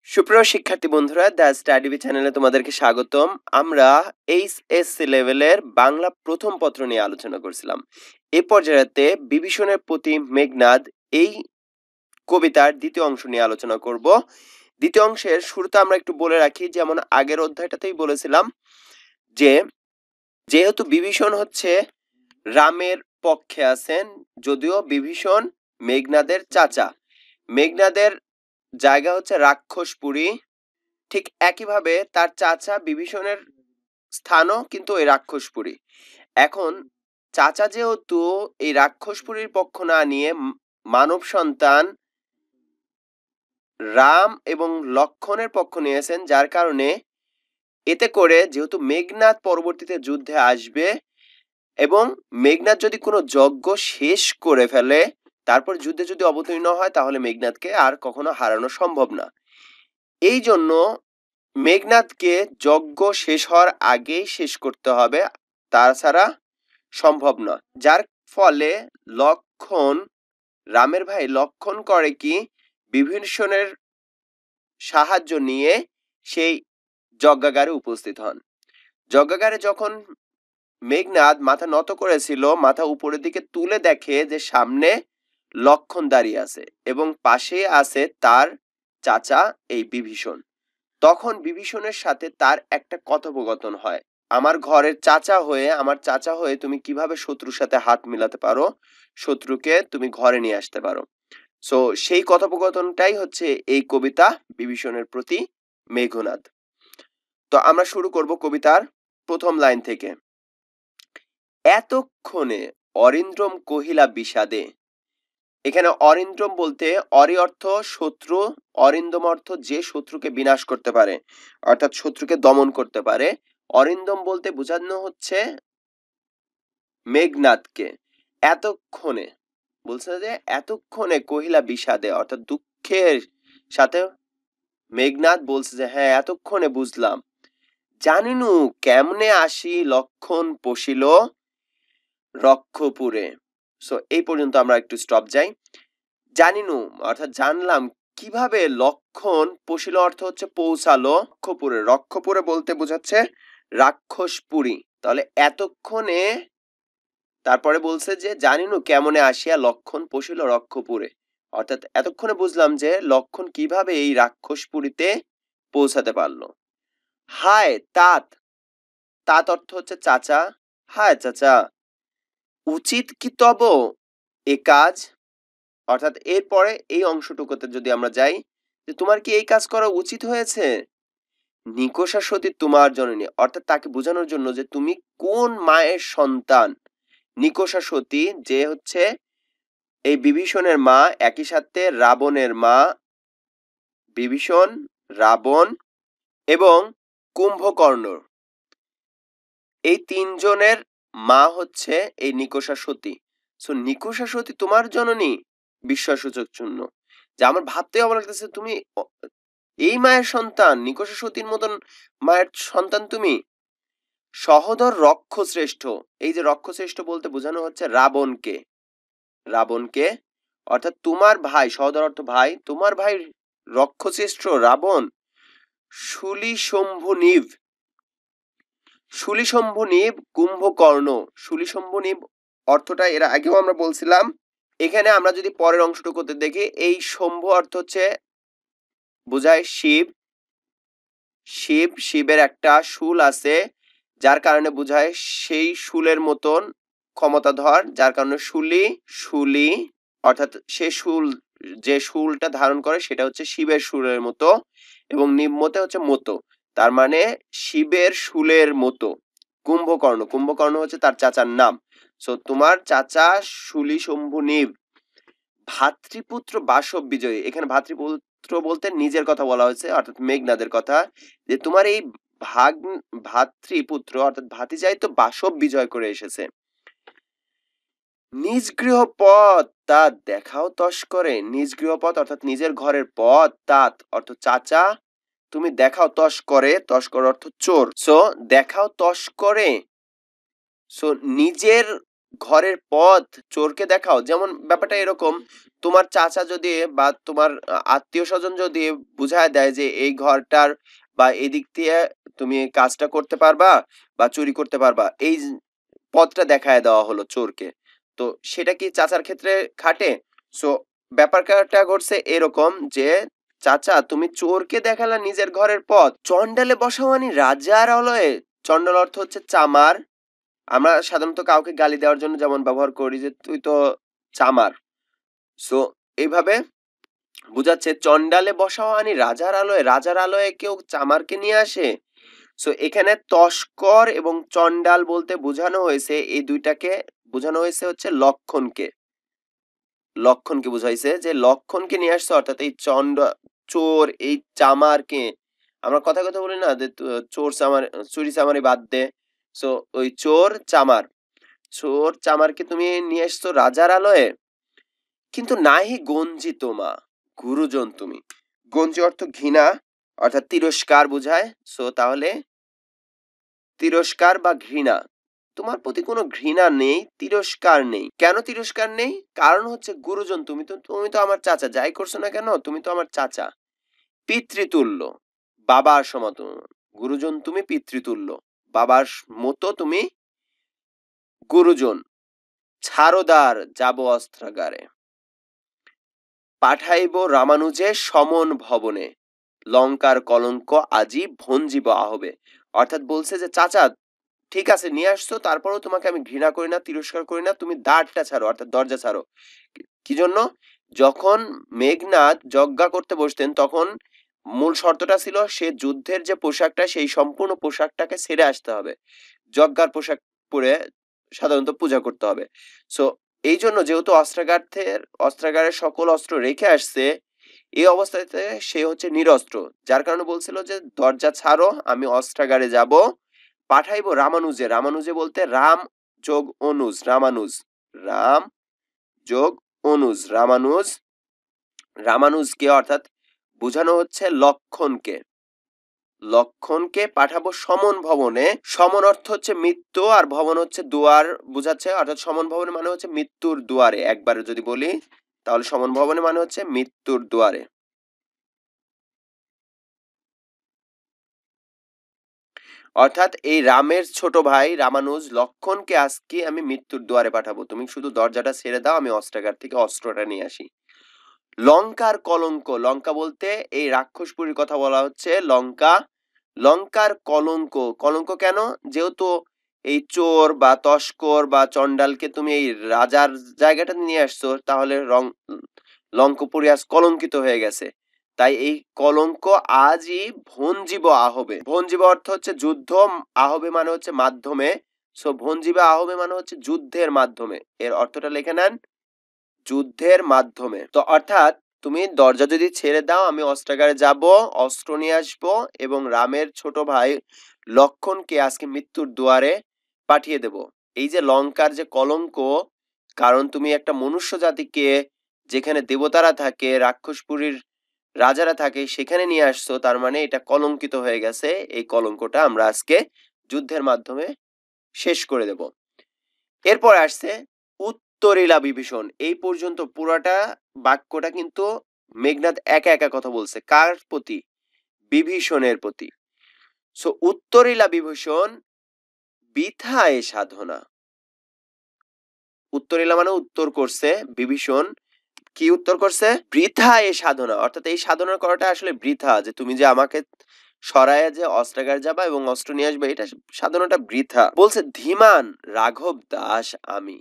সুপ্রিয় শিক্ষার্থী বন্ধুরা, দ্য স্টাডিবি চ্যানেলে তোমাদেরকে স্বাগতম। আমরা এইচএসসি লেভেলের বাংলা প্রথম পত্র নিয়ে আলোচনা করছিলাম। এই পর্যায়েতে বিভীষণের প্রতি মেঘনাদ এই কবিতার দ্বিতীয় অংশ নিয়ে আলোচনা করব। দ্বিতীয় অংশের শুরুতে আমরা একটু বলে রাখি, যেমন আগের অধ্যায়টাতেই বলেছিলাম যে যেহেতু বিভীষণ হচ্ছে রামের পক্ষে আছেন, যদিও বিভীষণ মেঘনাদের চাচা, মেঘনাদের জায়গা হচ্ছে রাক্ষসপুরী, ঠিক একইভাবে তার চাচা বিভীষণের স্থানও কিন্তু এই রাক্ষসপুরী। এখন চাচা যেহেতু এই রাক্ষসপুরীর পক্ষ না নিয়ে মানব সন্তান রাম এবং লক্ষণের পক্ষ নিয়েছেন, যার কারণে এতে করে যেহেতু মেঘনাদ পরবর্তীতে যুদ্ধে আসবে এবং মেঘনাদ যদি কোনো যজ্ঞ শেষ করে ফেলে তারপর যুদ্ধে যদি অবতীর্ণ হয়, তাহলে মেঘনাদকে আর কখনো হারানো সম্ভব না। এই জন্য মেঘনাদকে যজ্ঞ শেষ হওয়ার আগেই শেষ করতে হবে, তাছাড়া সম্ভব না। যার ফলে লক্ষণ, রামের ভাই লক্ষণ করে কি, বিভীষণের সাহায্য নিয়ে সেই যজ্ঞাগারে উপস্থিত হন। যজ্ঞাগারে যখন মেঘনাদ মাথা নত করেছিল, মাথা উপরের দিকে তুলে দেখে যে সামনে লক্ষণ দাঁড়িয়ে আছে এবং পাশে আছে তার চাচা এই বিভীষণ। তখন বিভীষণের সাথে তার একটা কথোপকথন হয়, আমার ঘরের চাচা হয়ে, আমার চাচা হয়ে তুমি কিভাবে শত্রুর সাথে হাত মিলাতে পারো, শত্রুকে তুমি ঘরে নিয়ে আসতে পারো। সো সেই কথোপকথনটাই হচ্ছে এই কবিতা বিভীষণের প্রতি মেঘনাদ। তো আমরা শুরু করব কবিতার প্রথম লাইন থেকে। এতক্ষণে অরিন্দ্রম কহিলা বিষাদে, এখানে অরিন্দ্রম বলতে অরি অর্থ শত্রু, অরিন্দম অর্থ যে শত্রুকে বিনাশ করতে পারে, অর্থাৎ শত্রুকে দমন করতে পারে। অরিন্দম বলতে বোঝানো হচ্ছে মেঘনাদকে। এতক্ষণে বলছে যে এতক্ষণে কহিলা বিষাদে, অর্থাৎ দুঃখের সাথে মেঘনাদ বলছে যে হ্যাঁ এতক্ষণে বুঝলাম। জানিনু কেমনে আসি লক্ষণ পশিল রক্ষপুরে। সো এই পর্যন্ত আমরা একটু স্টপ যাই। জানিনু অর্থাৎ জানলাম কিভাবে লক্ষণ পশিল অর্থ হচ্ছে পৌঁছালো রক্ষপুরে। রক্ষপুরে বলতে বোঝাচ্ছে রাক্ষসপুরী। তাহলে এতক্ষণে তারপরে বলছে যে জানিনু কেমনে আসিয়া লক্ষণ পশিল রক্ষপুরে, অর্থাৎ এতক্ষণে বুঝলাম যে লক্ষণ কিভাবে এই রাক্ষসপুরীতে পৌঁছাতে পারলো। হায় তাত, তাত অর্থ হচ্ছে চাচা। হায় চাচা, উচিত কি তব এ কাজ, অর্থাৎ এরপরে এই অংশটুকুতে যদি আমরা যাই যে তোমার কি এই কাজ করা উচিত হয়েছে। নিকষা সতী তোমার জননী, অর্থাৎ তাকে বোঝানোর জন্য যে তুমি কোন মায়ের সন্তান। নিকষা সতী যে হচ্ছে এই বিভীষণের মা, একই সাথে রাবণের মা। বিভীষণ, রাবণ এবং কুম্ভকর্ণ, এই তিনজনের মা হচ্ছে এই নিকষা সতী। সো নিকষা সতী তোমার জননী বিস্ময়সূচক চিহ্ন, যে আমার ভাবতে অবাক লাগতেছে তুমি এই মায়ের সন্তান, নিকষা সতীর মতন মায়ের সন্তান তুমি। সহোদর রক্ষশ্রেষ্ঠ, এই যে রক্ষশ্রেষ্ঠ বলতে বোঝানো হচ্ছে রাবণকে। রাবণকে অর্থাৎ তোমার ভাই, সহোদর অর্থ ভাই, তোমার ভাই রক্ষশ্রেষ্ঠ রাবণ শুলি শম্ভুনিভ, শুলি শম্ভুনিভ কুম্ভকর্ণ। শুলি শম্ভুনিভ অর্থটা এর আগেও আমরা বলছিলাম। এখানে আমরা যদি পরের অংশটুকুতে দেখি, এই শম্ভু অর্থ হচ্ছে বোঝায় শিব। শিব, শিবের একটা শুল আছে যার কারণে বোঝায় সেই শুলের মতন ক্ষমতাধর, যার কারণে শুলি, শুলি অর্থাৎ সে শুল, যে শুলটা ধারণ করে সেটা হচ্ছে শিবের শুলের মতো, এবং নিম্নতে হচ্ছে মতো, তার মানে শিবের শুলের মতো। কুম্ভকর্ণ, কুম্ভকর্ণ হচ্ছে তার চাচার নাম। সো তোমার চাচা শুলি শম্ভুনিভ ভাতৃপুত্র বাসব বিজয়ী, এখানে ভাতৃপুত্র বলতে নিজের কথা বলা হয়েছে, অর্থাৎ মেঘনাদের কথা, যে তোমার এই ভাতৃপুত্র অর্থাৎ ভাতিজাই তো বাসব বিজয় করে এসেছে। নিজ গৃহপথ তা দেখাও তস্করে, নিজ গৃহপথ অর্থাৎ নিজের ঘরের পথ, তাত অর্থ চাচা, তুমি দেখাও তস্করে, তস্কর অর্থ চোর। সো দেখাও তস্করে, সো নিজের ঘরের পথ চোরকে দেখাও। যেমন ব্যাপারটা এরকম, তোমার চাচা যদি বা তোমার আত্মীয় স্বজন যদি বুঝায় দেয় যে এই ঘরটার বা এদিক দিয়ে তুমি কাজটা করতে পারবা বা চুরি করতে পারবা, এই পথটা দেখায় দেওয়া হলো চোরকে, তো সেটা কি চাচার ক্ষেত্রে খাটে? সো ব্যাপারটা ঘটছে এরকম যে চাচা তুমি চোরকে দেখালা নিজের ঘরের পথ। চন্ডালে বসাওয়ানি রাজার অলয়ে, চন্ডাল অর্থ হচ্ছে চামার। আমরা সাধারণত কাউকে গালি দেওয়ার জন্য যেমন ব্যবহার করি যে তুই তো চামার। সো এইভাবে বুঝাচ্ছে চন্ডালে বসাওয়ানি রাজার আলোয়, রাজার আলোয় কেউ চামারকে নিয়ে আসে। সো এখানে তস্কর এবং চন্ডাল বলতে বোঝানো হয়েছে, এই দুইটাকে বোঝানো হয়েছে হচ্ছে লক্ষণকে। লক্ষণকে বুঝাইছে যে লক্ষণকে নিয়ে আসছে, অর্থাৎ এই চোর, এই চামারকে, আমরা কথা কথা বলি না যে চোর চামার, চুরি চামারি বাদ দে। সো ওই চোর চামার, চোর চামারকে তুমি নিয়ে এসছো রাজার আলোয়ে। কিন্তু নাহি গঞ্জিত মা, গুরুজন তুমি, গঞ্জি অর্থ ঘৃণা অর্থাৎ তিরস্কার বুঝায়। সো তাহলে তিরস্কার বা ঘৃণা, তোমার প্রতি কোনো ঘৃণা নেই, তিরস্কার নেই। কেন তিরস্কার নেই? কারণ হচ্ছে গুরুজন তুমি, তো আমার চাচা, যাই করছো না কেন তুমি তো আমার চাচা। পিতৃতুল্য, বাবার সমতুল্য। গুরুজন তুমি, পিতৃতুল্য বাবার মতো তুমি গুরুজন। ছারদার যাব অস্ত্রাগারে, পাঠাইব রামানুজে সমন ভবনে, লঙ্কার কলঙ্ক আজি ভঞ্জিব আহবে। অর্থাৎ বলছে যে চাচা ঠিক আছে নিয়ে আসছো, তারপরেও তোমাকে আমি ঘৃণা করি না, তিরস্কার করি না, তুমি দ্বারটা ছাড়ো অর্থাৎ দরজা ছাড়ো। কি জন্য? যখন মেঘনাদ যজ্ঞা করতে বসতেন তখন মূল শর্তটা ছিল সে যুদ্ধের যে পোশাকটা সেই সম্পূর্ণ পোশাকটাকে ছেড়ে আসতে হবে, যজ্ঞার পোশাক পরে সাধারণত পূজা করতে হবে। সো এই জন্য যেহেতু অস্ত্রাগারের সকল অস্ত্র রেখে আসছে, এই অবস্থাতে সে হচ্ছে নিরস্ত্র, যার কারণে বলছিল যে দরজা ছাড়ো, আমি অস্ত্রাগারে যাব, পাঠাইবো রামানুজে। রামানুজে বলতে রাম যোগ অনুজ, রামানুজ, রাম যোগ অনুজ, রামানুজ, রামানুজকে অর্থাৎ বোঝানো হচ্ছে লক্ষণকে, লক্ষণকে পাঠাবো সমন ভবনে। সমন অর্থ হচ্ছে মৃত্যু, আর ভবন হচ্ছে দুয়ার বুঝাচ্ছে, অর্থাৎ সমন ভবনে মানে হচ্ছে মৃত্যুর দুয়ারে। একবারে যদি বলি তাহলে সমন ভবনে মানে হচ্ছে মৃত্যুর দুয়ারে। অর্থাৎ এই রামের ছোট ভাই রামানুজ লক্ষণকে আজকে আমি মৃত্যুর দুয়ারে পাঠাবো, তুমি শুধু দরজাটা ছেড়ে দাও, আমি অস্ত্রাগার থেকে অস্ত্রটা নিয়ে আসি। লঙ্কার কলঙ্ক, লঙ্কা বলতে এই রাক্ষসপুরীর কথা বলা হচ্ছে, লঙ্কা, লঙ্কার কলঙ্ক। কলঙ্ক কেন? যেহেতু এই চোর বা তস্কর বা চন্ডালকে তুমি এই রাজার জায়গাটা নিয়ে আসছো, তাহলে লঙ্কপুরী আজ কলঙ্কিত হয়ে গেছে। তাই এই কলঙ্ক আজই ভঞ্জিব আহবে। ভঞ্জিব অর্থ হচ্ছে যুদ্ধ, আহবে মানে হচ্ছে মাধ্যমে। সো ভঞ্জিবে আহবে মানে হচ্ছে যুদ্ধের মাধ্যমে, এর অর্থটা লিখে নেন, যুদ্ধের মাধ্যমে। তো অর্থাৎ তুমি দরজা যদি ছেড়ে দাও, আমি অস্ত্রাগারে যাব, অস্ত্র নিয়ে আসব, এবং রামের ছোট ভাই লক্ষণকে আজকে মৃত্যুর দুয়ারে পাঠিয়ে দেব। এই যে লঙ্কার যে কলঙ্ক, কারণ তুমি একটা মনুষ্য জাতিকে, যেখানে দেবতারা থাকে, রাক্ষসপুরীর রাজারা থাকে, সেখানে নিয়ে আসছো, তার মানে এটা কলঙ্কিত হয়ে গেছে। এই কলঙ্কটা আমরা আজকে যুদ্ধের মাধ্যমে শেষ করে দেব। এরপর আসছে উত্তরীলা বিভীষণ। এই পর্যন্ত পুরাটা বাক্যটা কিন্তু মেঘনাদ একা একা কথা বলছে, কার প্রতি? বিভীষণের প্রতি। সো উত্তরীলা বিভীষণ বৃথায় সাধনা। উত্তরীলা মানে উত্তর করছে, বিভীষণ কি উত্তর করছে? বৃথা এ সাধনা, অর্থাৎ এই সাধনা করাটা আসলে বৃথা, যে তুমি যে আমাকে সরায় যে অস্ত্রাগার যাবা এবং অস্ত্র নিয়ে আসবে, এটা সাধনাটা বৃথা। বলছে ধীমান রাঘব দাস আমি।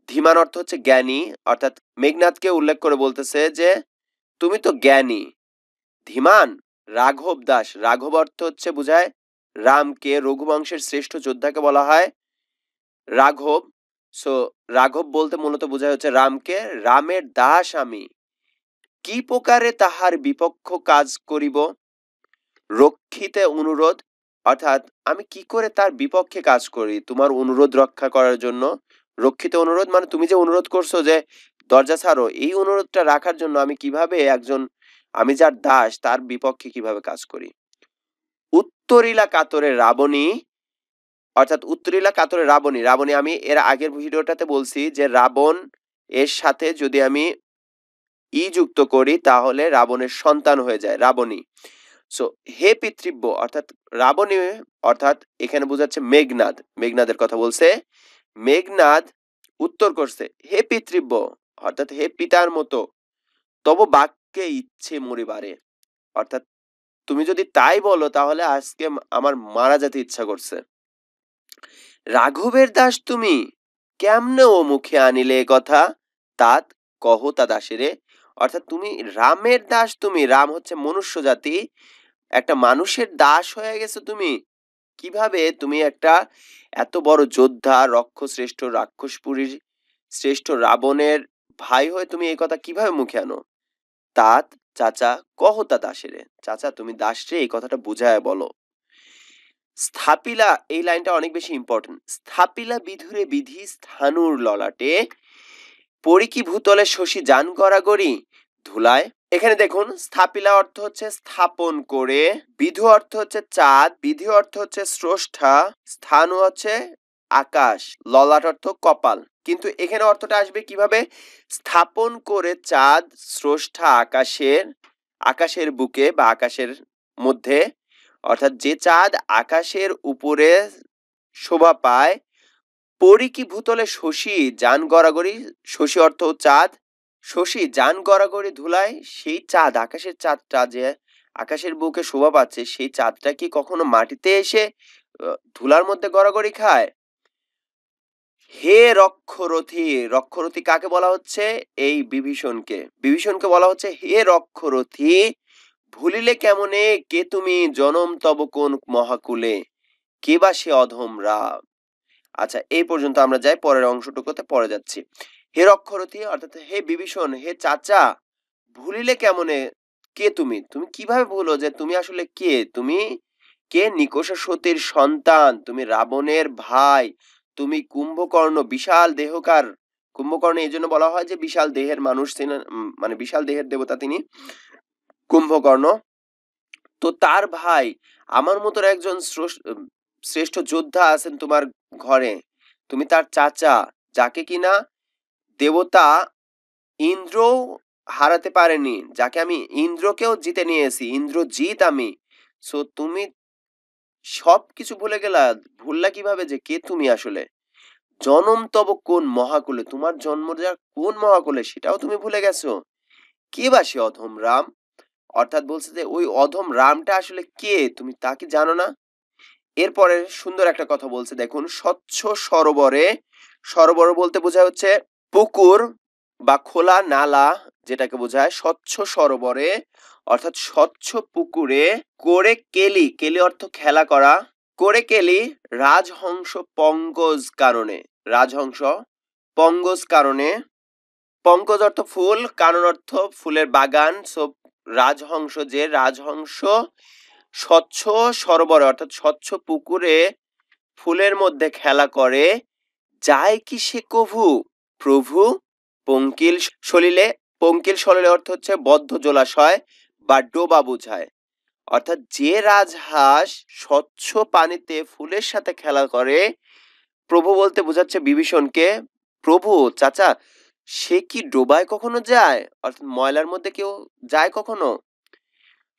ধীমান অর্থ হচ্ছে জ্ঞানী, অর্থাৎ মেঘনাদকে উল্লেখ করে বলতেছে যে তুমি তো জ্ঞানী। ধীমান রাঘব দাস, রাঘব অর্থ হচ্ছে বুঝায় রামকে, রঘুবংশের শ্রেষ্ঠ যোদ্ধাকে বলা হয় রাঘব। সো রাঘব বলতে মূলত বোঝায় হচ্ছে রামকে। রামের দাস আমি, কি প্রকারে তাহার বিপক্ষ কাজ করিব? রক্ষিতে অনুরোধ, অর্থাৎ আমি কি করে তার বিপক্ষে কাজ করি তোমার অনুরোধ রক্ষা করার জন্য। রক্ষিত অনুরোধ মানে তুমি যে অনুরোধ করছো যে দরজা ছাড়ো, এই অনুরোধটা রাখার জন্য আমি কিভাবে একজন, আমি যার দাস, তার বিপক্ষে কিভাবে কাজ করি। উত্তরীলা কাতরে রাবণী, অর্থাৎ উত্তরীলা কাতরে রাবণী। রাবণী আমি এর আগের ভিডিওটাতে বলছি যে রাবণ এর সাথে যদি আমি ই যুক্ত করি তাহলে রাবণের সন্তান হয়ে যায় রাবণী। সো হে পিতৃব্য, অর্থাৎ রাবণী, অর্থাৎ এখানে বোঝাচ্ছে মেঘনাদ, মেঘনাদের কথা বলছে। মেঘনাদ উত্তর করছে হে পিতৃব্য, অর্থাৎ হে পিতার মতো, তব বাক্যে ইচ্ছে মরিবারে, অর্থাৎ তুমি যদি তাই বলো তাহলে আজকে আমার মারা যেতে ইচ্ছা করছে। রাঘবের দাস তুমি, কেমনে ও মুখে আনিলে এ কথা? তাত কহ তা দাসেরে, অর্থাৎ তুমি রামের দাস, তুমি রাম হচ্ছে মনুষ্য জাতি, একটা মানুষের দাস হয়ে গেছো তুমি, কিভাবে তুমি একটা এত বড় যোদ্ধা, রক্ষশ্রেষ্ঠ, রাক্ষসপুরীর শ্রেষ্ঠ রাবণের ভাই হয়ে তুমি এই কথা কিভাবে মুখে আনো? তাত চাচা কহতা দাসেরে, চাচা তুমি দাসরে এই কথাটা বুঝায় বলো। স্থাপিলা, এই লাইনটা অনেক বেশি ইম্পর্টেন্ট। স্থাপিলা বিধুরে বিধি স্থানুর ললাটে, পরিকি ভূতলে শশী যান গড়াগড়ি ধুলায়। এখানে দেখুন স্থাপিলা অর্থ হচ্ছে স্থাপন করে, বিধু অর্থ হচ্ছে চাঁদ, বিধি অর্থ হচ্ছে স্রষ্টা, স্থানু হচ্ছে আকাশ, ললাট অর্থ কপাল। কিন্তু এখানে অর্থটা আসবে কিভাবে? স্থাপন করে চাঁদ স্রষ্টা আকাশের, আকাশের বুকে বা আকাশের মধ্যে, অর্থাৎ যে চাঁদ আকাশের উপরে শোভা পায়। পরিকি ভূতলে শশী যান গড়াগড়ি, শশী অর্থ চাঁদ, শশী যান গড়াগড়ি ধুলায়, সেই চাঁদ, আকাশের চাঁদটা যে আকাশের বুকে শোভা পাচ্ছে, সেই চাঁদটা কি কখনো মাটিতে এসে ধুলার মধ্যে গড়াগড়ি খায়? হে রক্ষরথী, রক্ষরথী কাকে বলা হচ্ছে? এই বিভীষণকে, বিভীষণকে বলা হচ্ছে হে রক্ষরথী, ভুলিলে কেমনে কে তুমি জনম তব কোন মহাকুলে, কে বা সে অধম রাম। আচ্ছা, এই পর্যন্ত আমরা যাই, পরের অংশটুকুতে পরে যাচ্ছি। হে রক্ষরথী অর্থাৎ হে বিভীষণ, হে চাচা, ভুলিলে কেমনে, কে তুমি? তুমি কিভাবে ভুলো যে তুমি আসলে কে? তুমি কে? নিকষ সতীর সন্তান, তুমি রাবণের ভাই, তুমি কুম্ভকর্ণ বিশাল দেহকার। কুম্ভকর্ণ এই জন্য বলা হয় যে বিশাল দেহের মানুষ ছিলেন, মানে বিশাল দেহের দেবতা তিনি কুম্ভকর্ণ। তো তার ভাই, আমার মতন একজন শ্রেষ্ঠ যোদ্ধা আছেন তোমার ঘরে, তুমি তার চাচা, যাকে কিনা দেবতা ইন্দ্র হারাতে পারেনি, যাকে আমি ইন্দ্রকেও জিতে নিয়েছি, ইন্দ্রজিৎ আমি। সো তুমি সবকিছু ভুলে গেলা। ভুললা কিভাবে যে কে তুমি আসলে? জনম তব কোন মহাকুলে, তোমার জন্ম যা কোন মহাকুলে সেটাও তুমি ভুলে গেছো। কে বা সে অধম রাম? অর্থাৎ বলছে যে ওই অধম রামটা আসলে কে, তুমি তা কি জানো না? এরপরে সুন্দর একটা কথা বলছে দেখুন, স্বচ্ছ সরোবরে, সরোবর বলতে বোঝায় হচ্ছে পুকুর বা খোলা নালা, যেটাকে বোঝায় স্বচ্ছ সরোবরে অর্থাৎ স্বচ্ছ পুকুরে, করে কেলি, কেলি অর্থ খেলা করা, করে কেলি রাজহংস পঙ্কজ কারণে, রাজহংস পঙ্কজ কারণে, পঙ্কজ অর্থ ফুল, কারণ অর্থ ফুলের বাগান। সো রাজহংস, যে রাজহংস স্বচ্ছ সরোবরে অর্থাৎ স্বচ্ছ পুকুরে ফুলের মধ্যে খেলা করে, যায় কি সে কভু, প্রভু পঙ্কিল সলিলে, পঙ্কিল সলিলে অর্থ হচ্ছে বদ্ধ জলাশয় বা ডোবা বোঝায়। অর্থাৎ যে রাজহাঁস স্বচ্ছ পানিতে ফুলের সাথে খেলা করে, প্রভু বলতে বোঝাচ্ছে বিভীষণকে। প্রভু চাচা, সে কি ডোবায় কখনো যায়? অর্থাৎ ময়লার মধ্যে কেউ যায় কখনো?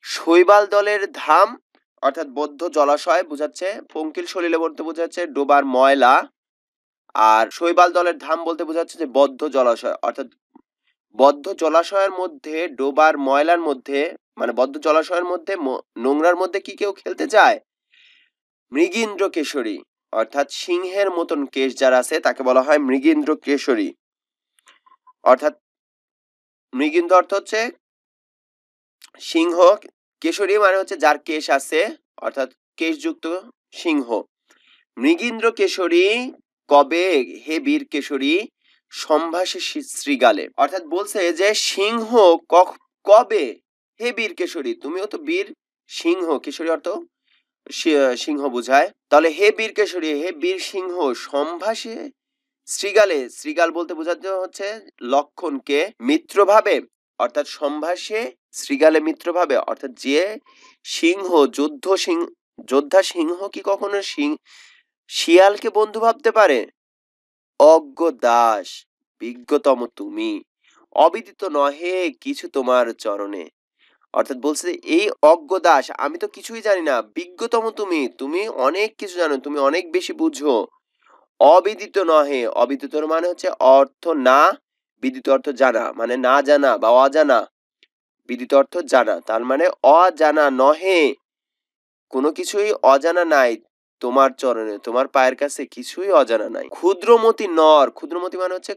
শৈবাল দলের ধাম অর্থাৎ বদ্ধ জলাশয় বোঝাচ্ছে, পঙ্কিল সলিলে বলতে বোঝাচ্ছে ডোবার ময়লা, আর শৈবাল দলের ধাম বলতে বোঝাচ্ছে যে বদ্ধ জলাশয়, অর্থাৎ বদ্ধ জলাশয়ের মধ্যে, ডোবার ময়লার মধ্যে, মানে বদ্ধ জলাশয়ের মধ্যে নোংরার মধ্যে কি কেউ খেলতে যায়? মৃগীন্দ্র কেশরী অর্থাৎ সিংহের মতন কেশ যার আছে তাকে বলা হয় মৃগীন্দ্র কেশরী। অর্থাৎ মৃগীন্দ্র অর্থ হচ্ছে সিংহ, কেশরী মানে হচ্ছে যার কেশ আছে, অর্থাৎ কেশযুক্ত সিংহ। মৃগীন্দ্র কেশরী কবে, হে বীর কেশরী সম্ভাসে শ্রীগালে, অর্থাৎ বলছে যে সিংহ কবে, হে বীর কেশরী, তুমিও তো বীর সিংহ, কেশরী অর্থ সিংহ বোঝায়, তাহলে হে বীর কেশরী, হে বীর সিংহ সম্ভাসে শ্রীগালে, শ্রীগাল বলতে বোঝাতে হচ্ছে লক্ষণকে মিত্রভাবে, অর্থাৎ সম্ভাসে শ্রীগালে মিত্রভাবে, অর্থাৎ যে সিংহ যোদ্ধা সিংহ কি কখনো শিয়ালকে বন্ধু ভাবতে পারে? অজ্ঞ দাস, বিজ্ঞতম তুমি, অবিদিত নহে কিছু তোমার চরণে। অর্থাৎ বলছে এই অজ্ঞ দাস, আমি তো কিছুই জানি না, বিজ্ঞতম তুমি, তুমি অনেক কিছু জানো, তুমি অনেক বেশি বুঝো। অবিদিত নহে, অবিদিত মানে হচ্ছে অর্থ না, বিদিত অর্থ জানা, মানে না জানা বা অজানা, বিদিত অর্থ জানা, তার মানে অজানা নহে, কোনো কিছুই অজানা নাই তোমার চরণে, তোমার পায়ের কাছে কিছুই অজানা নাই। ক্ষুদ্রমতি নর, ক্ষুদ্রমতি মানে হচ্ছে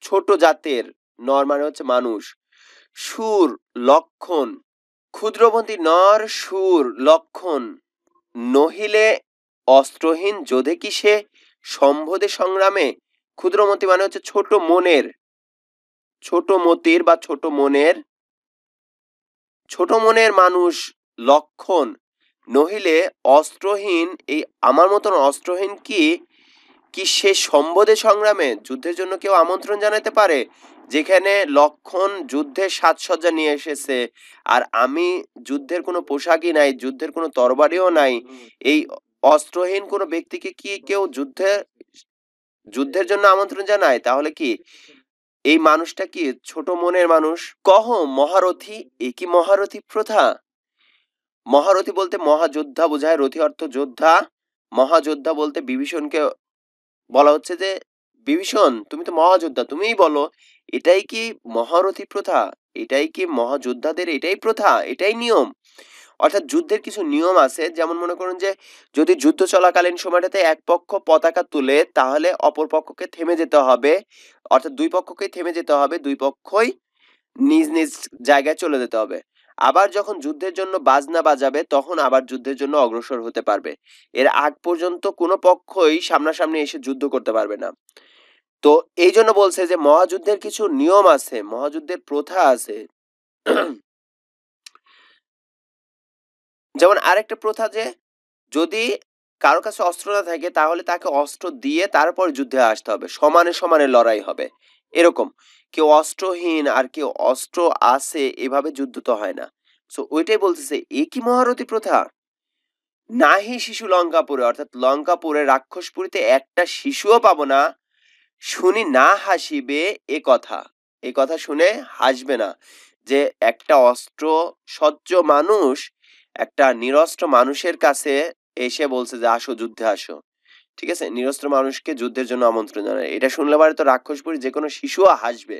ছোট জাতের, নর মানে হচ্ছে মানুষ, সুর লক্ষণ, ক্ষুদ্রমতি নর সুর লক্ষণ, নহিলে অস্ত্রহীন যোধে কি সে সম্বদে সংগ্রামে। ক্ষুদ্রমতি মানে হচ্ছে ছোট মনের, ছোট মতির বা ছোট মনের মানুষ লক্ষণ, নহিলে অস্ত্রহীন, এই আমার মতন অস্ত্রহীন কি কি সে সম্বদে সংগ্রামে, যুদ্ধের জন্য কেউ আমন্ত্রণ জানাতে পারে? যেখানে লক্ষণ যুদ্ধের সাজসজ্জা নিয়ে এসেছে, আর আমি যুদ্ধের কোনো পোশাকই নাই, যুদ্ধের কোনো তরবারিও নাই, এই অস্ত্রহীন কোনো ব্যক্তিকে কি কেউ যুদ্ধের জন্য আমন্ত্রণ জানায়? তাহলে কি এই মানুষটা কি ছোট মনের মানুষ? কহ মহারথী, এ কি মহারথী প্রথা? মহারথী বলতে মহাযোদ্ধা বোঝায়, রথী অর্থ যোদ্ধা, মহাযোদ্ধা বলতে বিভীষণকে বলা হচ্ছে যে বিভীষণ তুমি তো মহাযোদ্ধা, তুমিই বলো এটাই কি মহারথী প্রথা, এটাই কি মহাযোদ্ধাদের এটাই প্রথা, এটাই নিয়ম? অর্থাৎ যুদ্ধের কিছু নিয়ম আছে, যেমন মনে করুন যে যদি যুদ্ধ চলাকালীন সময়টাতে এক পক্ষ পতাকা তুলে তাহলে অপর পক্ষকে থেমে যেতে হবে, অর্থাৎ দুই পক্ষকেই থেমে যেতে হবে, দুই পক্ষই নিজ নিজ জায়গায় চলে যেতে হবে। আবার যখন যুদ্ধের জন্য বাজনা বাজাবে তখন আবার যুদ্ধের জন্য অগ্রসর হতে পারবে। এর আগ পর্যন্ত কোনো পক্ষই সামনাসামনি এসে যুদ্ধ করতে পারবে না। তো এই জন্য বলছে যে মহাযুদ্ধের কিছু নিয়ম আছে, মহাযুদ্ধের প্রথা আছে। যেমন আরেকটা প্রথা যে যদি কারো কাছে অস্ত্র না থাকে তাহলে তাকে অস্ত্র দিয়ে তারপর যুদ্ধে আসতে হবে, সমানে সমানে লড়াই হবে এরকম। কেউ অস্ত্রহীন আর কেউ অস্ত্র আছে এভাবে যুদ্ধ তো হয় না। সো ওইটাই বলতেছে এ কি মহারথী প্রথা, নাহি শিশু লঙ্কাপুরে, অর্থাৎ লঙ্কাপুরে রাক্ষসপুরীতে একটা শিশুও পাবো না, শুনি না হাসিবে এ কথা, এ কথা শুনে হাসবে না। যে একটা অস্ত্র সজ্জ মানুষ একটা নিরস্ত্র মানুষের কাছে এসে বলছে যে আসো যুদ্ধে আসো, ঠিক আছে, নিরস্ত্র মানুষকে যুদ্ধের জন্য আমন্ত্রণ জানায়, এটা শুনলে পারে তো রাক্ষসপুরী যে কোনো শিশুও হাসবে।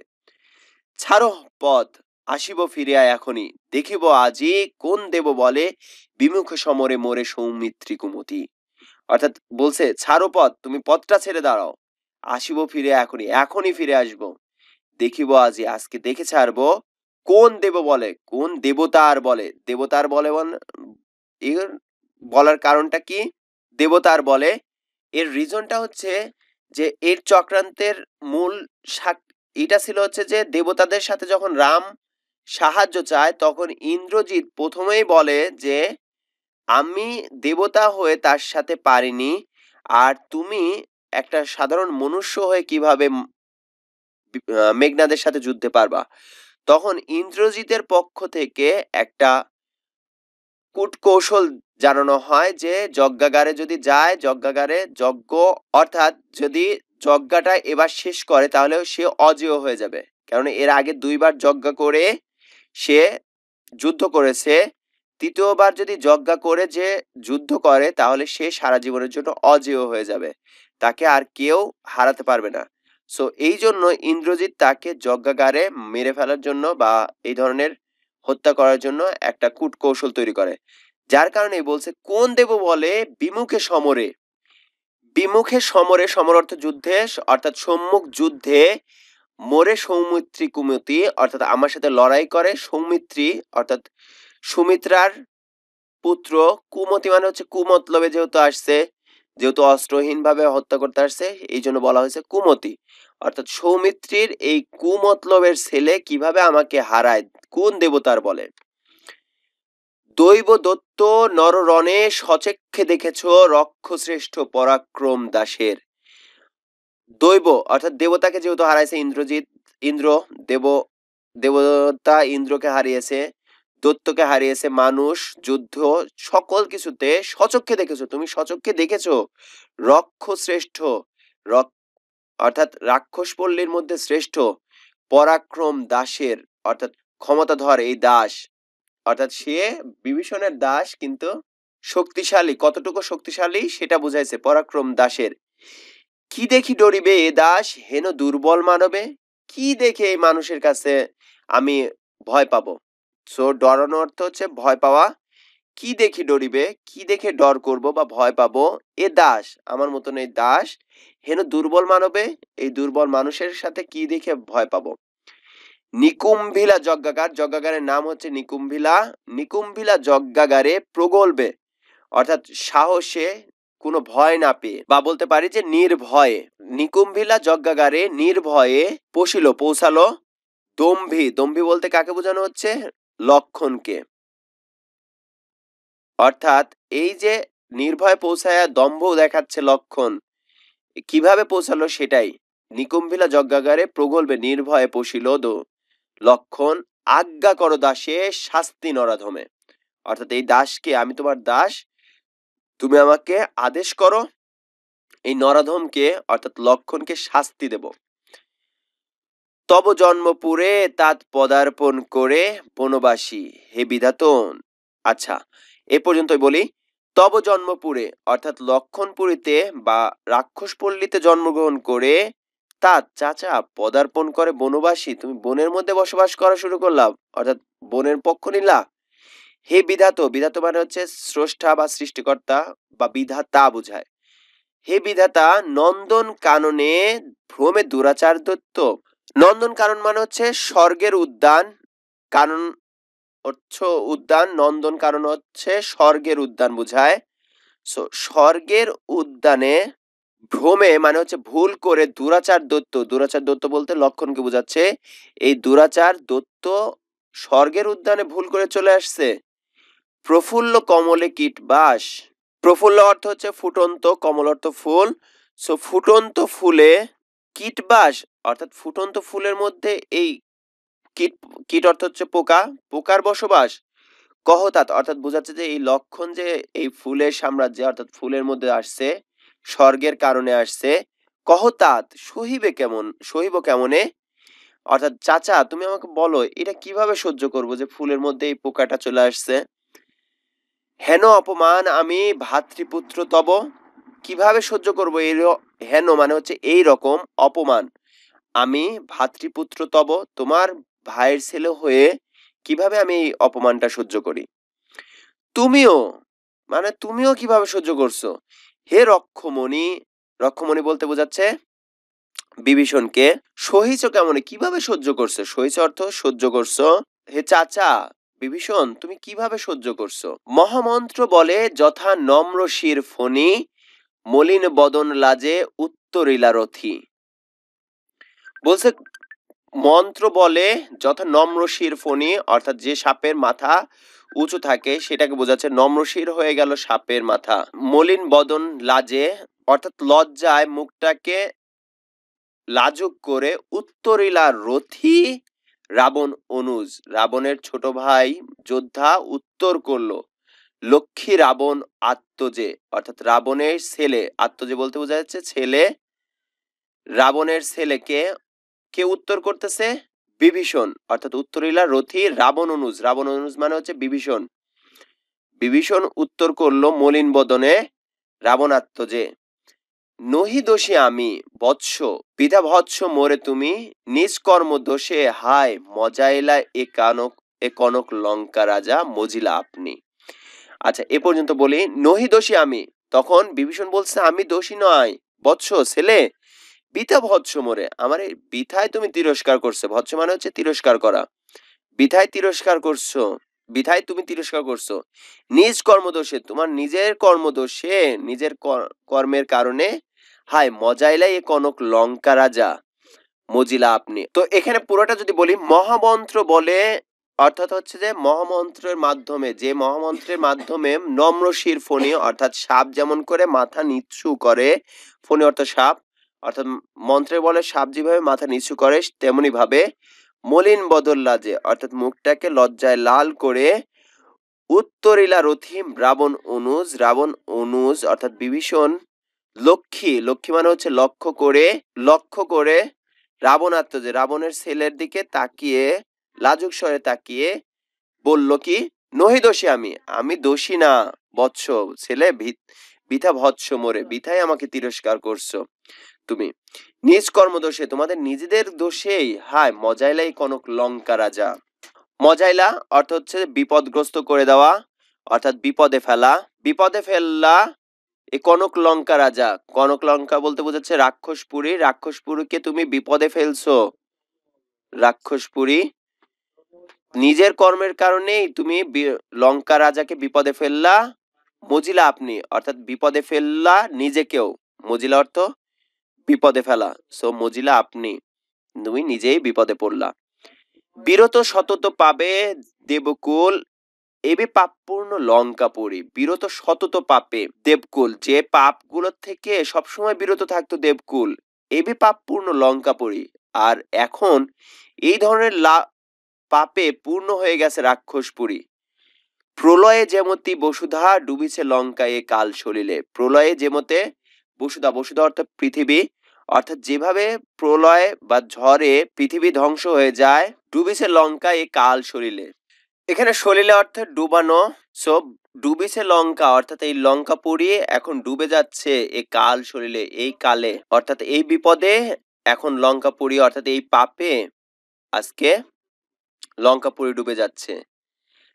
ছাড়ো পথ, আসিব ফিরিয়া এখনই, দেখিব আজি কোন দেব বলে বিমুখ সমরে মোরে সৌমিত্রী কুমতি। অর্থাৎ বলছে ছাড়ো পথ, তুমি পথটা ছেড়ে দাঁড়াও, আসিব ফিরে এখনই, এখনই ফিরে আসবো, দেখিব আজি, আজকে দেখে ছাড়বো কোন দেব বলে, কোন দেবতার বলে, দেবতার বলে এর বলার কারণটা কি, দেবতার বলে এর রিজনটা হচ্ছে যে এর চক্রান্তের মূল এটা ছিল হচ্ছে যে দেবতাদের সাথে যখন রাম সাহায্য চায় তখন ইন্দ্রজিৎ প্রথমেই বলে যে আমি দেবতা হয়ে তার সাথে পারিনি, আর তুমি একটা সাধারণ মনুষ্য হয়ে কিভাবে মেঘনাদের সাথে যুদ্ধে পারবা। তখন ইন্দ্রজিতের পক্ষ থেকে একটা কূটকৌশল জানানো হয় যে যজ্ঞাগারে যদি যায়, যজ্ঞাগারে যজ্ঞ, অর্থাৎ যদি যজ্ঞাটা এবার শেষ করে তাহলে সে অজেয় হয়ে যাবে, কারণ এর আগে 2বার যজ্ঞ করে সে যুদ্ধ করেছে, তৃতীয়বার যদি যজ্ঞা করে যে যুদ্ধ করে তাহলে সে সারা জীবনের জন্য অজেয় হয়ে যাবে, তাকে আর কেউ হারাতে পারবে না। সো এই জন্য ইন্দ্রজিৎ তাকে যজ্ঞাগারে মেরে ফেলার জন্য বা এই ধরনের হত্যা করার জন্য একটা কূটকৌশল তৈরি করে, যার কারণে বলছে কোন দেব বলে বিমুখে সমরে, বিমুখে সমরে, সমর অর্থ যুদ্ধে, অর্থাৎ সম্মুখ যুদ্ধে, মোরে সৌমিত্রী কুমতি, অর্থাৎ আমার সাথে লড়াই করে সৌমিত্রী, অর্থাৎ সুমিত্রার পুত্র, কুমতি মানে হচ্ছে কুমতলবে যেহেতু আসছে, যেহেতু অস্ত্রহীন ভাবে হত্যা করতে আসছে এই জন্য বলা হয়েছে কুমতি, অর্থাৎ সৌমিত্রীর এই কুমতলবের ছেলে কিভাবে আমাকে হারায়, কোন দেবতার বলে। দৈব দত্ত নররণে সচক্ষে দেখেছ রক্ষশ্রেষ্ঠ পরাক্রম দাসের। দৈব অর্থাৎ দেবতাকে যেহেতু হারাইছে ইন্দ্রজিৎ, ইন্দ্র দেব, দেবতা ইন্দ্রকে হারিয়েছে, দত্তকে হারিয়েছে, মানুষ যুদ্ধ সকল কিছুতে সচক্ষে দেখেছো, তুমি সচক্ষে দেখেছো রক্ষ শ্রেষ্ঠ, অর্থাৎ রাক্ষস পল্লীর মধ্যে শ্রেষ্ঠ পরাক্রম দাসের, অর্থাৎ ক্ষমতাধর এই দাস, অর্থাৎ সে বিভীষণের দাস কিন্তু শক্তিশালী, কতটুকু শক্তিশালী সেটা বুঝাইছে পরাক্রম দাসের। কি দেখি ডরিবে এ দাস হেন দুর্বল মানবে, কি দেখে এই মানুষের কাছে আমি ভয় পাবো। সো ডরানো অর্থ হচ্ছে ভয় পাওয়া, কি দেখি ডরিবে, কি দেখে ডর করব বা ভয় পাবো, এ দাস আমার মতন এই দাস, হেন দুর্বল মানবে, এই দুর্বল মানুষের সাথে কি দেখে ভয় পাবো। নিকুম্ভিলা যজ্ঞাগার, যজ্ঞাগারের নাম হচ্ছে নিকুম্ভিলা, নিকুম্ভিলা যজ্ঞাগারে প্রগল্ভে, অর্থাৎ সাহসে কোনো ভয় না পেয়ে, বা বলতে পারি যে নির্ভয়ে, নিকুম্ভিলা যজ্ঞাগারে নির্ভয়ে পশিল পৌঁছালো দম্ভী, দম্ভী বলতে কাকে বোঝানো হচ্ছে, লক্ষণকে, অর্থাৎ এই যে নির্ভয়ে পৌঁছায় দম্ভ দেখাচ্ছে লক্ষণ, কিভাবে পৌঁছালো সেটাই, নিকুম্ভিলা যজ্ঞাগারে প্রগল্ভে নির্ভয়ে পশিল লক্ষণ, আজ্ঞা করো দাসে শাস্তি নরাধমে, অর্থাৎ এই দাসকে, আমি তোমার দাস, তুমি আমাকে আদেশ করো এই নরাধমকে অর্থাৎ লক্ষণকে শাস্তি দেব। তব জন্মপুরে তাত পদার্পণ করে বনবাসী হে বিধাতন। আচ্ছা এ পর্যন্তই বলি। তব জন্মপুরে অর্থাৎ লক্ষণপুরীতে বা রাক্ষসপল্লীতে জন্মগ্রহণ করে তাত চাচা পদার্পণ করে বনবাসী, তুমি বনের মধ্যে বসবাস করা শুরু করলাম, অর্থাৎ বনের পক্ষ নিলা। হে বিধাত, বিধাত মানে হচ্ছে স্রষ্টা বা সৃষ্টিকর্তা বা বিধাতা বুঝায়। হে বিধাতা নন্দন কাননে ভ্রমে দুরাচার দত্ত, নন্দন কানন মানে হচ্ছে স্বর্গের উদ্যান, কানন হচ্ছে উদ্যান, নন্দন কারণ হচ্ছে স্বর্গের উদ্যান বোঝায়। সো স্বর্গের উদ্যানে ভ্রমে মানে হচ্ছে ভুল করে দুরাচার দত্ত বলতে লক্ষণকে বোঝাচ্ছে। এই দুরাচার দত্ত স্বর্গের উদ্যানে ভুল করে চলে আসছে। প্রফুল্ল কমলে কীটবাস। প্রফুল্ল অর্থ হচ্ছে ফুটন্ত, কমল অর্থ ফুল। সো ফুটন্ত ফুলে কীটবাস অর্থাৎ ফুটন্ত ফুলের মধ্যে এই কীট, কীট অর্থ হচ্ছে পোকা, পোকার বসবাস। কহতাৎ অর্থাৎ বোঝাচ্ছে যে এই লক্ষণ যে এই ফুলের সাম্রাজ্যে অর্থাৎ ফুলের মধ্যে আসছে, স্বর্গের কারণে আসছে। কহতাৎ সহিব কেমনে, অর্থাৎ চাচা তুমি আমাকে বলো এটা কিভাবে সহ্য করব যে ফুলের মধ্যে এই পোকাটা চলে আসছে। হেন অপমান আমি ভাতৃপুত্র তব, কিভাবে সহ্য করব এই হেন মানে হচ্ছে এই রকম অপমান, আমি ভাতৃপুত্র তব তোমার ভাইয়ের ছেলে হয়ে কিভাবে আমি এই অপমানটা সহ্য করি। তুমিও মানে তুমিও কিভাবে সহ্য করছো। হে রক্ষমণি, রক্ষমণি বলতে বোঝাচ্ছে বিভীষণকে। সহিছ কেমনে কিভাবে সহ্য করছো, সহিছ অর্থ সহ্য করছো। হে চাচা বিভীষণ তুমি কিভাবে সহ্য করছো। মহামন্ত্র বলে যথা নম্র শির ফণি, মলিন বদন লাজে উত্তরিলা রথি। বলছে মন্ত্র বলে যথা নম্রশির ফণি অর্থাৎ যে সাপের মাথা উঁচু থাকে সেটাকে বোঝাচ্ছে, নম্রশির হয়ে গেল সাপের মাথা। মলিন বদন লাজে অর্থাৎ লজ্জায় মুখটাকে লাজুক করে উত্তরিলা রথি রাবণ অনুজ, রাবণের ছোট ভাই যোদ্ধা উত্তর করলো। লক্ষ্মী রাবণ আত্মজে অর্থাৎ রাবণের ছেলে, আত্মজে বলতে বোঝা যাচ্ছে ছেলে, রাবণের ছেলেকে কে উত্তর করতেছে, বিভীষণ অর্থাৎ উত্তরিলা রথি রাবণ অনুজ, রাবণ অনুজ মানে হচ্ছে বিভীষণ। বিভীষণ উত্তর করলো মলিন বদনে রাবণাত্মজে। নহি দোষী আমি বৎস, বিধা বৎস মোরে তুমি, নিজ কর্ম দোষে হায় মজাইলা এ কনক লঙ্কা রাজা মজিলা আপনি। আচ্ছা এ পর্যন্ত বলি। নহি দোষী আমি, তখন বিভীষণ বলছে আমি দোষী নয় বৎস ছেলে, বৃথা ভৎস মোরে, আমার এই বৃথায় তুমি তিরস্কার করছো। ভৎস মানে হচ্ছে তিরস্কার করা, বৃথায় তিরস্কার করছো, বৃথায় তুমি তিরস্কার করছো। নিজ কর্মদোষে তোমার নিজের কর্মদোষে নিজের কর্মের কারণে হায় মজাইলাই এ কনক লঙ্কা রাজা মজিলা আপনি। তো এখানে পুরোটা যদি বলি মহামন্ত্র বলে অর্থাৎ হচ্ছে যে মহামন্ত্রের মাধ্যমে, যে মহামন্ত্রের মাধ্যমে নম্র শির ফণি অর্থাৎ সাপ যেমন করে মাথা নিচু করে, ফণি অর্থ সাপ অর্থাৎ মন্ত্রের বলে সাপ যেভাবে মাথা নিচু করে তেমনি ভাবে মলিন বদল লাজে অর্থাৎ মুখটাকে লজ্জায় লাল করে উত্তরিলা রথিম রাবণ অনুজ, রাবণ অনুজ অর্থাৎ বিভীষণ লক্ষ্মী, লক্ষ্মী মানে হচ্ছে লক্ষ্য করে রাবণাত্মজে রাবণের ছেলের দিকে তাকিয়ে লাজুক স্বরে তাকিয়ে বলল কি, নহি দোষী আমি দোষী না বৎস ছেলে, বৃথা ভৎস মোরে, বৃথাই আমাকে তিরস্কার করছো তুমি। নিজ কর্মদোষে তোমাদের নিজেদের দোষেই হায় মজাইলাই কনক লঙ্কা রাজা। মজাইলা অর্থ হচ্ছে বিপদগ্রস্ত করে দেওয়া অর্থাৎ বিপদে ফেলা, বিপদে ফেললা এ কনক লঙ্কা রাজা। কনক লঙ্কা বলতে বোঝাচ্ছে রাক্ষসপুরী, রাক্ষসপুরীকে তুমি বিপদে ফেলছো। রাক্ষসপুরী নিজের কর্মের কারণেই তুমি লঙ্কা রাজাকে বিপদে ফেললা। মজিলা আপনি অর্থাৎ বিপদে ফেললা নিজেকেও, মজিলা অর্থ বিপদে ফেলা, সো মজিলা আপনি তুমি নিজেই বিপদে পড়লা। বিরত সতত পাবে দেবকুল, এবি পাপপূর্ণ লঙ্কাপুরী। বিরত সতত পাপে দেবকুল, যে পাপগুলোর থেকে সবসময় বিরত থাকতো দেবকুল, এবি পাপপূর্ণ লঙ্কাপুরী, আর এখন এই ধরনের পাপে পূর্ণ হয়ে গেছে রাক্ষসপুরী। প্রলয়ে যেমতি বসুধা ডুবিছে লঙ্কায় কাল সলিলে। প্রলয়ে যেমতে বসুধা, বসুধা অর্থাৎ পৃথিবী অর্থাৎ যেভাবে প্রলয় বা ঝড়ে পৃথিবী ধ্বংস হয়ে যায়, ডুবিছে লঙ্কা এ কাল সলিলে। এখানে সলিলে অর্থাৎ ডুবানো, সো ডুবিছে লঙ্কা অর্থাৎ এই লঙ্কাপুরী এখন ডুবে যাচ্ছে এ কাল সলিলে এই কালে অর্থাৎ এই বিপদে এখন লঙ্কাপুরী অর্থাৎ এই পাপে আজকে লঙ্কাপুরী ডুবে যাচ্ছে।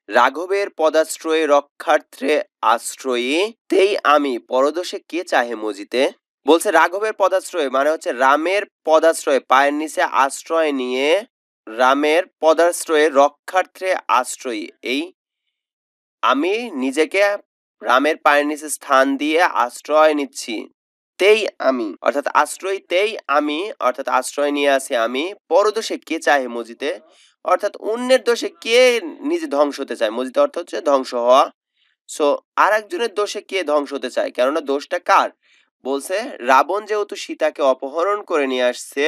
রাঘবের পদাশ্রয়ে রক্ষার্থে আশ্রয়ী তেই আমি পরদোষে কে চাহে মজিতে। বলছে রাঘবের পদাশ্রয় মানে হচ্ছে রামের পদাশ্রয় পায়ের নিচে আশ্রয় নিয়ে রামের পদাশ্রয়ে রক্ষার্থে আশ্রয়ী। এই আমি নিজেকে রামের পায়ের নিচে স্থান দিয়ে আশ্রয় নিচ্ছি। তেই আমি অর্থাৎ আশ্রয়তেই আমি অর্থাৎ আশ্রয় নিয়ে আছি আমি। পরদোষে কে চাহে মজিতে, অর্থাৎ অন্যের দোষে কে নিজে ধ্বংস হতে চায়। মজিতে অর্থ হচ্ছে ধ্বংস হওয়া। সো আর একজনের দোষে কে ধ্বংস হতে চায়, কেননা দোষটা কার? বলছে রাবণ যেহেতু সীতাকে অপহরণ করে নিয়ে আসছে,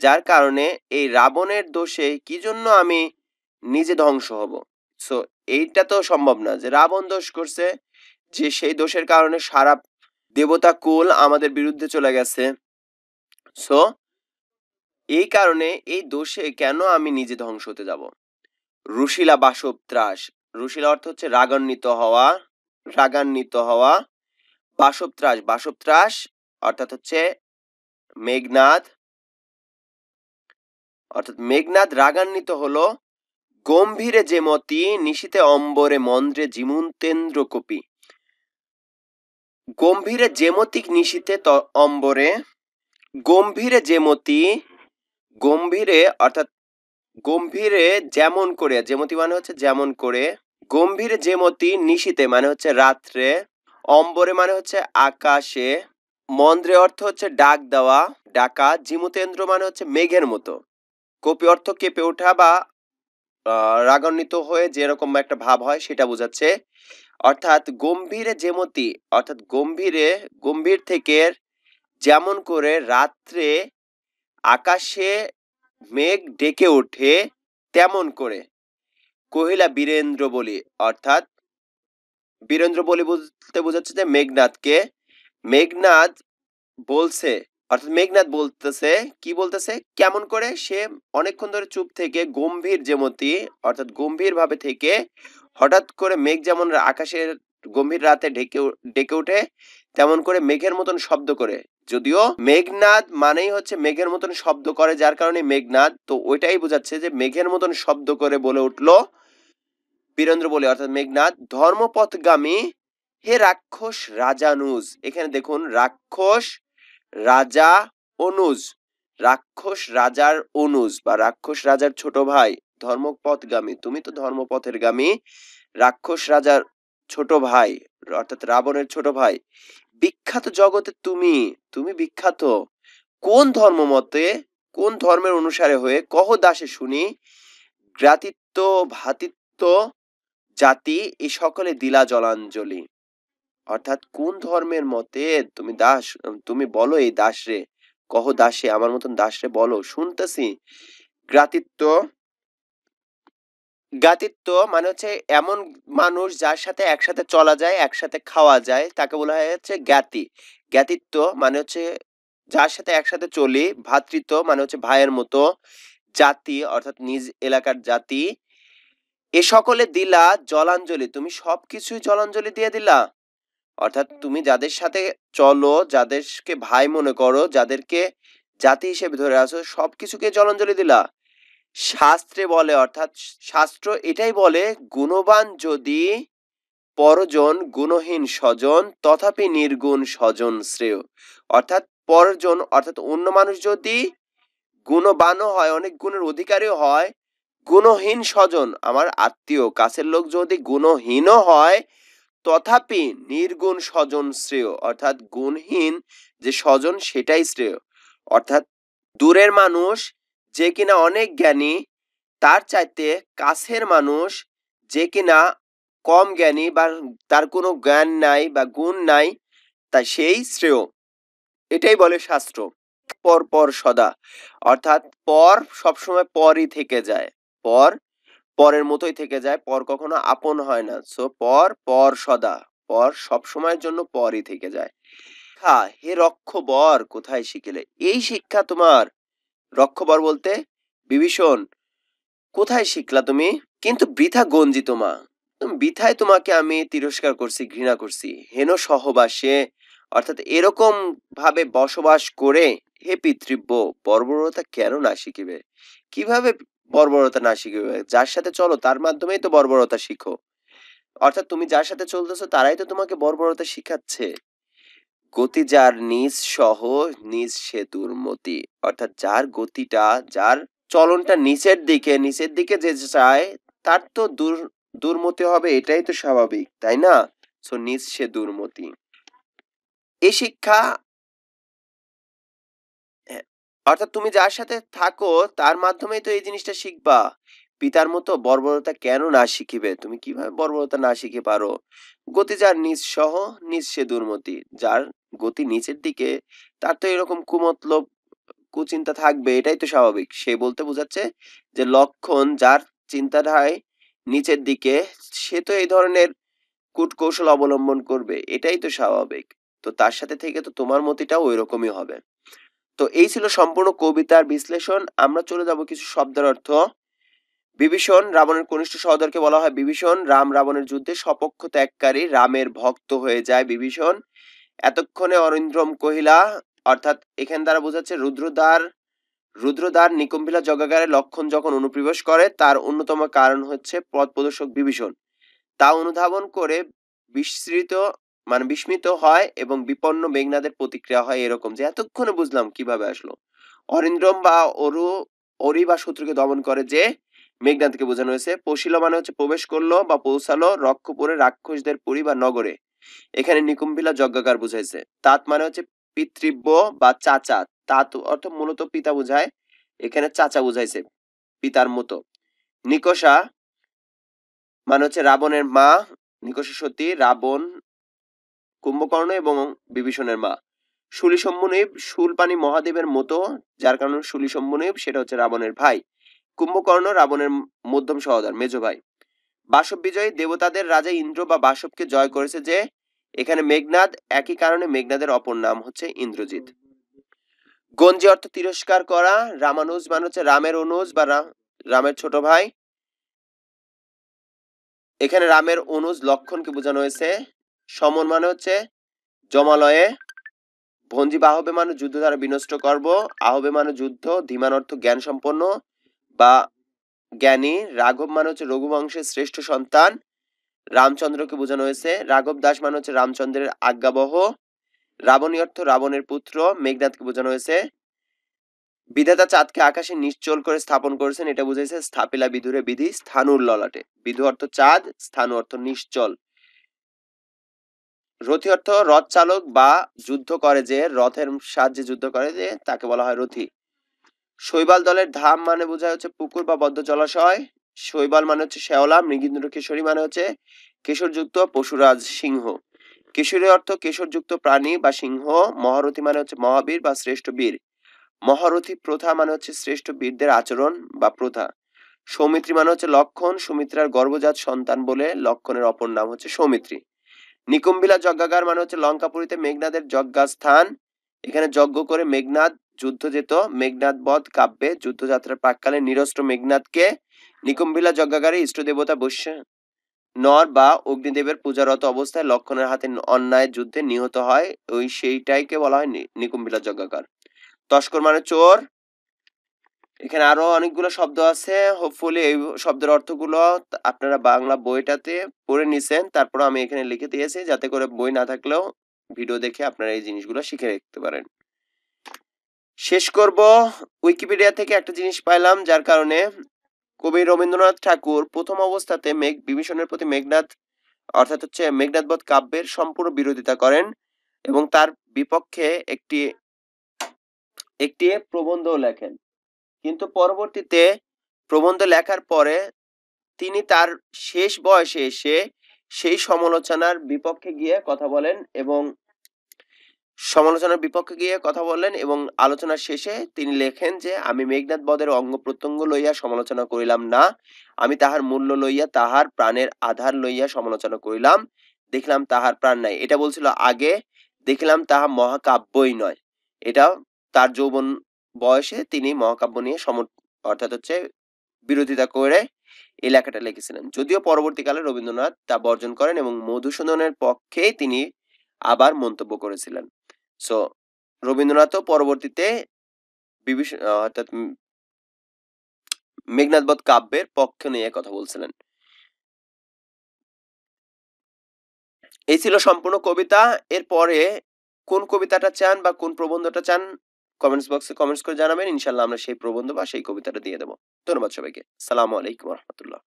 যার কারণে এই রাবণের দোষে কি জন্য আমি নিজে ধ্বংস হব। সো এইটা তো সম্ভব না যে রাবণ দোষ করছে, যে সেই দোষের কারণে সারা দেবতা কুল আমাদের বিরুদ্ধে চলে গেছে। সো এই কারণে এই দোষে কেন আমি নিজে ধ্বংস হতে যাব। রুশিলা বাসব ত্রাস। রুশিলা অর্থ হচ্ছে রাগান্বিত হওয়া, রাগান্বিত হওয়া। বাসব ত্রাস, বাসব ত্রাস অর্থাৎ হচ্ছে মেঘনাদ, অর্থাৎ মেঘনাদ রাগান্বিত হলো। গম্ভীরে যে মতি নিশীতে অম্বরে মন্দ্রে জিমুন্তেন্দ্র কপি। গম্ভীরে যেমতিক নিশীতে অম্বরে, গম্ভীরে যেমতি, গম্ভীরে অর্থাৎ গম্ভীরে যেমন করে, যেমতি মানে হচ্ছে যেমন করে, গম্ভীরে যেমতি নিশীতে মানে হচ্ছে রাত্রে, অম্বরে মানে হচ্ছে আকাশে, মন্দ্রে অর্থ হচ্ছে ডাক দেওয়া, ডাকা, জিমুতেন্দ্র মানে হচ্ছে মেঘের মতো, কপি অর্থ কেঁপে ওঠা বা রাগান্বিত হয়ে যেরকম একটা ভাব হয় সেটা বোঝাচ্ছে। অর্থাৎ গম্ভীরে যেমতি অর্থাৎ গম্ভীরে, গম্ভীর থেকে যেমন করে রাত্রে আকাশে মেঘ ডেকে ওঠে তেমন করে কহিলা বীরেন্দ্র বলি। অর্থাৎ বীরেন্দ্র বলি বলতে বোঝাচ্ছে যে মেঘনাদকে। মেঘনাদ বলছে অর্থাৎ মেঘনাদ বলতেছে, কি বলতেছে, কেমন করে সে অনেকক্ষণ ধরে চুপ থেকে গম্ভীর যেমতি অর্থাৎ গম্ভীর ভাবে থেকে হঠাৎ করে মেঘ যেমন আকাশের গম্ভীর রাতে ডেকে ওঠে তেমন করে মেঘের মতন শব্দ করে। যদিও মেঘনাদ মানেই হচ্ছে মেঘের মতন শব্দ করে, যার কারণে মেঘনাদ, তো ওইটাই বোঝাচ্ছে যে মেঘের মতন শব্দ করে বলে উঠলো বীরেন্দ্র বলে অর্থাৎ মেঘনাদ, ধর্মপথগামী হে রাক্ষস রাজানুজ। এখানে দেখুন রাক্ষস রাজা অনুজ, রাক্ষস রাজার অনুজ বা রাক্ষস রাজার ছোট ভাই। ধর্মপথগামী, তুমি তো ধর্মপথের গামী, রাক্ষস রাজার ছোট ভাই অর্থাৎ রাবণের ছোট ভাই। বিখ্যাত জগতে তুমি, তুমি বিখ্যাত কোন ধর্ম মতে, কোন ধর্মের অনুসারে হয়ে, কহ দাসে শুনি, জ্ঞাতিত্ব ভাতিত্ব জাতি এই সকলে দিলা জলাঞ্জলি। অর্থাৎ কোন ধর্মের মতে তুমি দাস, তুমি বলো এই দাস রে, কহ দাসে আমার মতন দাস রে বলো, শুনতেছি। জ্ঞাতিত্ব, জ্ঞাতিত্ব মানে হচ্ছে এমন মানুষ যার সাথে একসাথে চলা যায়, একসাথে খাওয়া যায়, তাকে বলা হয় হচ্ছে জ্ঞাতি। জ্ঞাতিত্ব মানে হচ্ছে যার সাথে একসাথে চলি। ভ্রাতৃত্ব মানে হচ্ছে ভাইয়ের মতো। জাতি অর্থাৎ নিজ এলাকার জাতি। এ সকলে দিলা জলাঞ্জলি, তুমি সবকিছুই জলাঞ্জলি দিয়ে দিলা। অর্থাৎ তুমি যাদের সাথে চলো, যাদেরকে ভাই মনে করো, যাদেরকে জাতি হিসেবে ধরে আছো, সবকিছুকে জলাঞ্জলি দিলা। শাস্ত্রে বলে অর্থাৎ শাস্ত্র এটাই বলে, গুণবান যদি পরজন গুণহীন স্বজন তথাপি নির্গুণ স্বজন শ্রেয়। অর্থাৎ পরজন অর্থাৎ অন্য মানুষ যদি গুণবানও হয়, অনেক গুণের অধিকারীও হয়, গুণহীন স্বজন আমার আত্মীয় কাছের লোক যদি গুণহীনও হয়, তথাপি নির্গুণ স্বজন শ্রেয়। অর্থাৎ গুণহীন যে স্বজন সেটাই শ্রেয়। অর্থাৎ দূরের মানুষ যে কিনা অনেক জ্ঞানী, তার চাইতে কাছের মানুষ যে কিনা কম জ্ঞানী বা তার কোনো জ্ঞান নাই বা গুণ নাই, তা সেই শ্রেয়। এটাই বলে শাস্ত্র। পর পর সদা অর্থাৎ পর সবসময় পরই থেকে যায়, পর পরের মতোই থেকে যায়, পর কখনো আপন হয় না। সো পর পর সদা, পর সব সময়ের জন্য পরই থেকে যায়। শিক্ষা হে রক্ষবর কোথায় শিখিলে, এই শিক্ষা তোমার, রক্ষবর বলতে বিভীষণ, কোথায় শিখলা তুমি? কিন্তু বৃথা গঞ্জিত মা, বৃথায় তোমাকে আমি তিরস্কার করছি, ঘৃণা করছি। হেন সহবাসে অর্থাৎ এরকম ভাবে বসবাস করে হে পিতৃব্য বর্বরতা কেন না শিখিবে। কিভাবে বর্বরতা না শিখিবে? যার সাথে চলো তার মাধ্যমেই তো বর্বরতা শিখো। অর্থাৎ তুমি যার সাথে চলতেছো তারাই তো তোমাকে বর্বরতা শিখাচ্ছে। গতি যার নিজ সহ নিজ সে দুর্মতি, অর্থাৎ যার গতিটা, যার চলনটা নিচের দিকে যে যায় তার তো দুর্মতি হবে, এটাই তো স্বাভাবিক, তাই না? সো নিচ সে দুর্মতি। এই শিক্ষা, অর্থাৎ তুমি যার সাথে থাকো তার মাধ্যমেই তো এই জিনিসটা শিখবা। পিতার মতো বর্বরতা কেন না শিখিবে? তুমি কিভাবে বর্বরতা না শিখে পারো? গতি যার নিচ সহ নিচ সে দুর্মতি। যার গতি নিচের দিকে তার তো এরকম কুমতলব কুচিন্তা থাকবে, এটাই তো স্বাভাবিক। সে বলতে বোঝাচ্ছে যে লক্ষণ যার চিন্তাধারায় নিচের দিকে, সে তো এই ধরনের কূটকৌশল অবলম্বন করবে, এটাই তো স্বাভাবিক। তো তার সাথে থেকে তো তোমার মতিটাও ওই রকমই হবে। তো এই ছিল সম্পূর্ণ কবিতার বিশ্লেষণ। আমরা চলে যাব কিছু শব্দের অর্থ। বিভীষণ রাবণের কনিষ্ঠ সহোদরকে বলা হয় বিভীষণ। রাম রাবণের যুদ্ধে সপক্ষ ত্যাগকারী, রামের ভক্ত হয়ে যায় বিভীষণ। এতক্ষণে অরিন্দ্রম কহিলা, অর্থাৎ এখান দ্বারা বোঝাচ্ছে রুদ্রদ্বার নিকুম্ভিলা যজ্ঞাগারে লক্ষণ যখন অনুপ্রবেশ করে তার অন্যতম কারণ হচ্ছে পথ প্রদর্শক বিভীষণ। তা অনুধাবন করে বিস্মৃত বিস্মিত হয় এবং বিপন্ন মেঘনাদের প্রতিক্রিয়া হয় এরকম যে এতক্ষণে বুঝলাম কিভাবে আসলো। অরিন্দ্রম বা অরি বা শত্রুকে দমন করে যে মেঘনাদকে বোঝানো হয়েছে। পশিল মানে হচ্ছে প্রবেশ করলো বা পৌঁছালো রক্ষপুরে রাক্ষসদের পুরী বা নগরে। এখানে নিকুম্ভিলা যজ্ঞাগার বুঝাইছে। তাত মানে হচ্ছে পিতৃব্য বা চাচা। তাত অর্থ মূলত পিতা বুঝায়, এখানে চাচা বুঝাইছে পিতার মতো। নিকষা মানে হচ্ছে রাবণের মা, নিকষা সতী, রাবণ কুম্ভকর্ণ এবং বিভীষণের মা। শুলি সম্মুনিব শূলপাণি মহাদেবের মতো, যার কারণে শুলি সম্মুনিব সেটা হচ্ছে রাবণের ভাই। কুম্ভকর্ণ রাবণের মধ্যম সহোদর, মেজ ভাই। বাসব বিজয়ী দেবতাদের রাজা ইন্দ্র বা বাসবকে জয় করেছে যে, এখানে মেঘনাদ, একই কারণে মেঘনাদের অপর নাম হচ্ছে ইন্দ্রজিৎ। গঞ্জি অর্থ তিরস্কার করা। রামানুজ মানে হচ্ছে রামের অনুজ বা রামের ছোট ভাই। এখানে রামের অনুজ লক্ষণকে বোঝানো হয়েছে। সমন মানে হচ্ছে জমালয়ে। ভঞ্জি বাহবে মানে যুদ্ধ দ্বারা বিনষ্ট করব। আহবে মানে যুদ্ধ। ধীমান অর্থ জ্ঞান সম্পন্ন বা জ্ঞানী। রাঘব মানে হচ্ছে রঘুবংশের শ্রেষ্ঠ সন্তান, রামচন্দ্রকে বোঝানো হয়েছে। রাঘব দাস মানে হচ্ছে রামচন্দ্রের আজ্ঞাবহ। রাবণী অর্থ রাবণের পুত্র, মেঘনাদকে বোঝানো হয়েছে। বিধাতা চাঁদকে আকাশে নিশ্চল করে স্থাপন করেছেন, এটা বুঝাইছে। স্থাপিলা বিধুরে বিধি স্থানুর ললাটে। বিধু অর্থ চাঁদ, স্থানু অর্থ নিশ্চল। রথী অর্থ রথ চালক বা যুদ্ধ করে যে, রথের সাহায্যে যুদ্ধ করে যে তাকে বলা হয় রথী। শৈবাল দলের ধাম মানে বোঝায় হচ্ছে পুকুর বা বদ্ধ জলাশয়। শৈবাল মানে হচ্ছে শেওলা। মৃগেন্দ্র কেশরী মানে হচ্ছে কেশরযুক্ত পশুরাজ সিংহ। কেশরী অর্থ কেশরযুক্ত প্রাণী বা সিংহ। মহারথী মানে হচ্ছে মহাবীর বা শ্রেষ্ঠ বীর। মহারথী প্রথা মানে হচ্ছে শ্রেষ্ঠ বীরদের আচরণ বা প্রথা। সৌমিত্রী মানে হচ্ছে লক্ষণ। সুমিত্রার গর্ভজাত সন্তান বলে লক্ষণের অপর নাম হচ্ছে সৌমিত্রী। নিকুম্ভিলা যজ্ঞাগার মানে হচ্ছে লঙ্কাপুরীতে মেঘনাদের যজ্ঞাস্থান। এখানে যজ্ঞ করে মেঘনাদ যুদ্ধ যেত। মেঘনাদ বধ কাব্যে যুদ্ধযাত্রার প্রাককালে নিরস্ত্র মেঘনাদকে নিকুম্ভিলা যজ্ঞাগারে ইষ্ট দেবতা বৈশ্য নর বা অগ্নিদেবের পূজারত অবস্থায় লক্ষণের হাতে অন্যায় যুদ্ধে নিহত হয়, ওই সেইটাইকে বলা হয় নিকুম্ভিলা যজ্ঞাগার। তস্কর মানে চোর। এখানে আরো অনেকগুলো শব্দ আছে, হোপফুলি এই শব্দের অর্থগুলো আপনারা বাংলা বইটাতে পড়ে নিছেন, তারপর আমি এখানে লিখে দিয়েছি যাতে করে বই না থাকলেও ভিডিও দেখে আপনারা এই জিনিসগুলো শিখে রাখতে পারেন। শেষ করব, উইকিপিডিয়া থেকে একটা জিনিস পাইলাম যার কারণে কবি রবীন্দ্রনাথ ঠাকুর প্রথম অবস্থাতে বিভীষণের প্রতি মেঘনাদ অর্থাৎ হচ্ছে মেঘনাদ বধ কাব্যের সম্পূর্ণ বিরোধিতা করেন এবং তার বিপক্ষে একটি একটি প্রবন্ধ লেখেন। কিন্তু পরবর্তীতে প্রবন্ধ লেখার পরে তিনি তার শেষ বয়সে এসে সেই সমালোচনার বিপক্ষে গিয়ে কথা বলেন এবং আলোচনার শেষে তিনি লেখেন যে, আমি মেঘনাদ বধের অঙ্গ প্রত্যঙ্গ লইয়া সমালোচনা করিলাম না, আমি তাহার মূল্য লইয়া তাহার প্রাণের আধার লইয়া সমালোচনা করিলাম, দেখলাম তাহার প্রাণ নাই। এটা বলছিল আগে, দেখলাম তাহা মহাকাব্যই নয়। এটা তার যৌবন বয়সে তিনি মহাকাব্য নিয়ে অর্থাৎ হচ্ছে বিরোধিতা করে এই লেখাটা লিখেছিলেন। যদিও পরবর্তীকালে রবীন্দ্রনাথ তা বর্জন করেন এবং মধুসূদনের পক্ষেই তিনি আবার মন্তব্য করেছিলেন। সো রবীন্দ্রনাথও পরবর্তীতে অর্থাৎ মেঘনাদ বধ কাব্যের পক্ষ নিয়ে কথা বলছিলেন। এই ছিল সম্পূর্ণ কবিতা। এরপরে কোন কবিতাটা চান বা কোন প্রবন্ধটা চান কমেন্টস বক্সে কমেন্টস করে জানাবেন। ইনশাআল্লাহ আমরা সেই প্রবন্ধ বা সেই কবিতাটা দিয়ে দেব। ধন্যবাদ সবাইকে। আসসালামু আলাইকুম ওয়া রাহমাতুল্লাহ।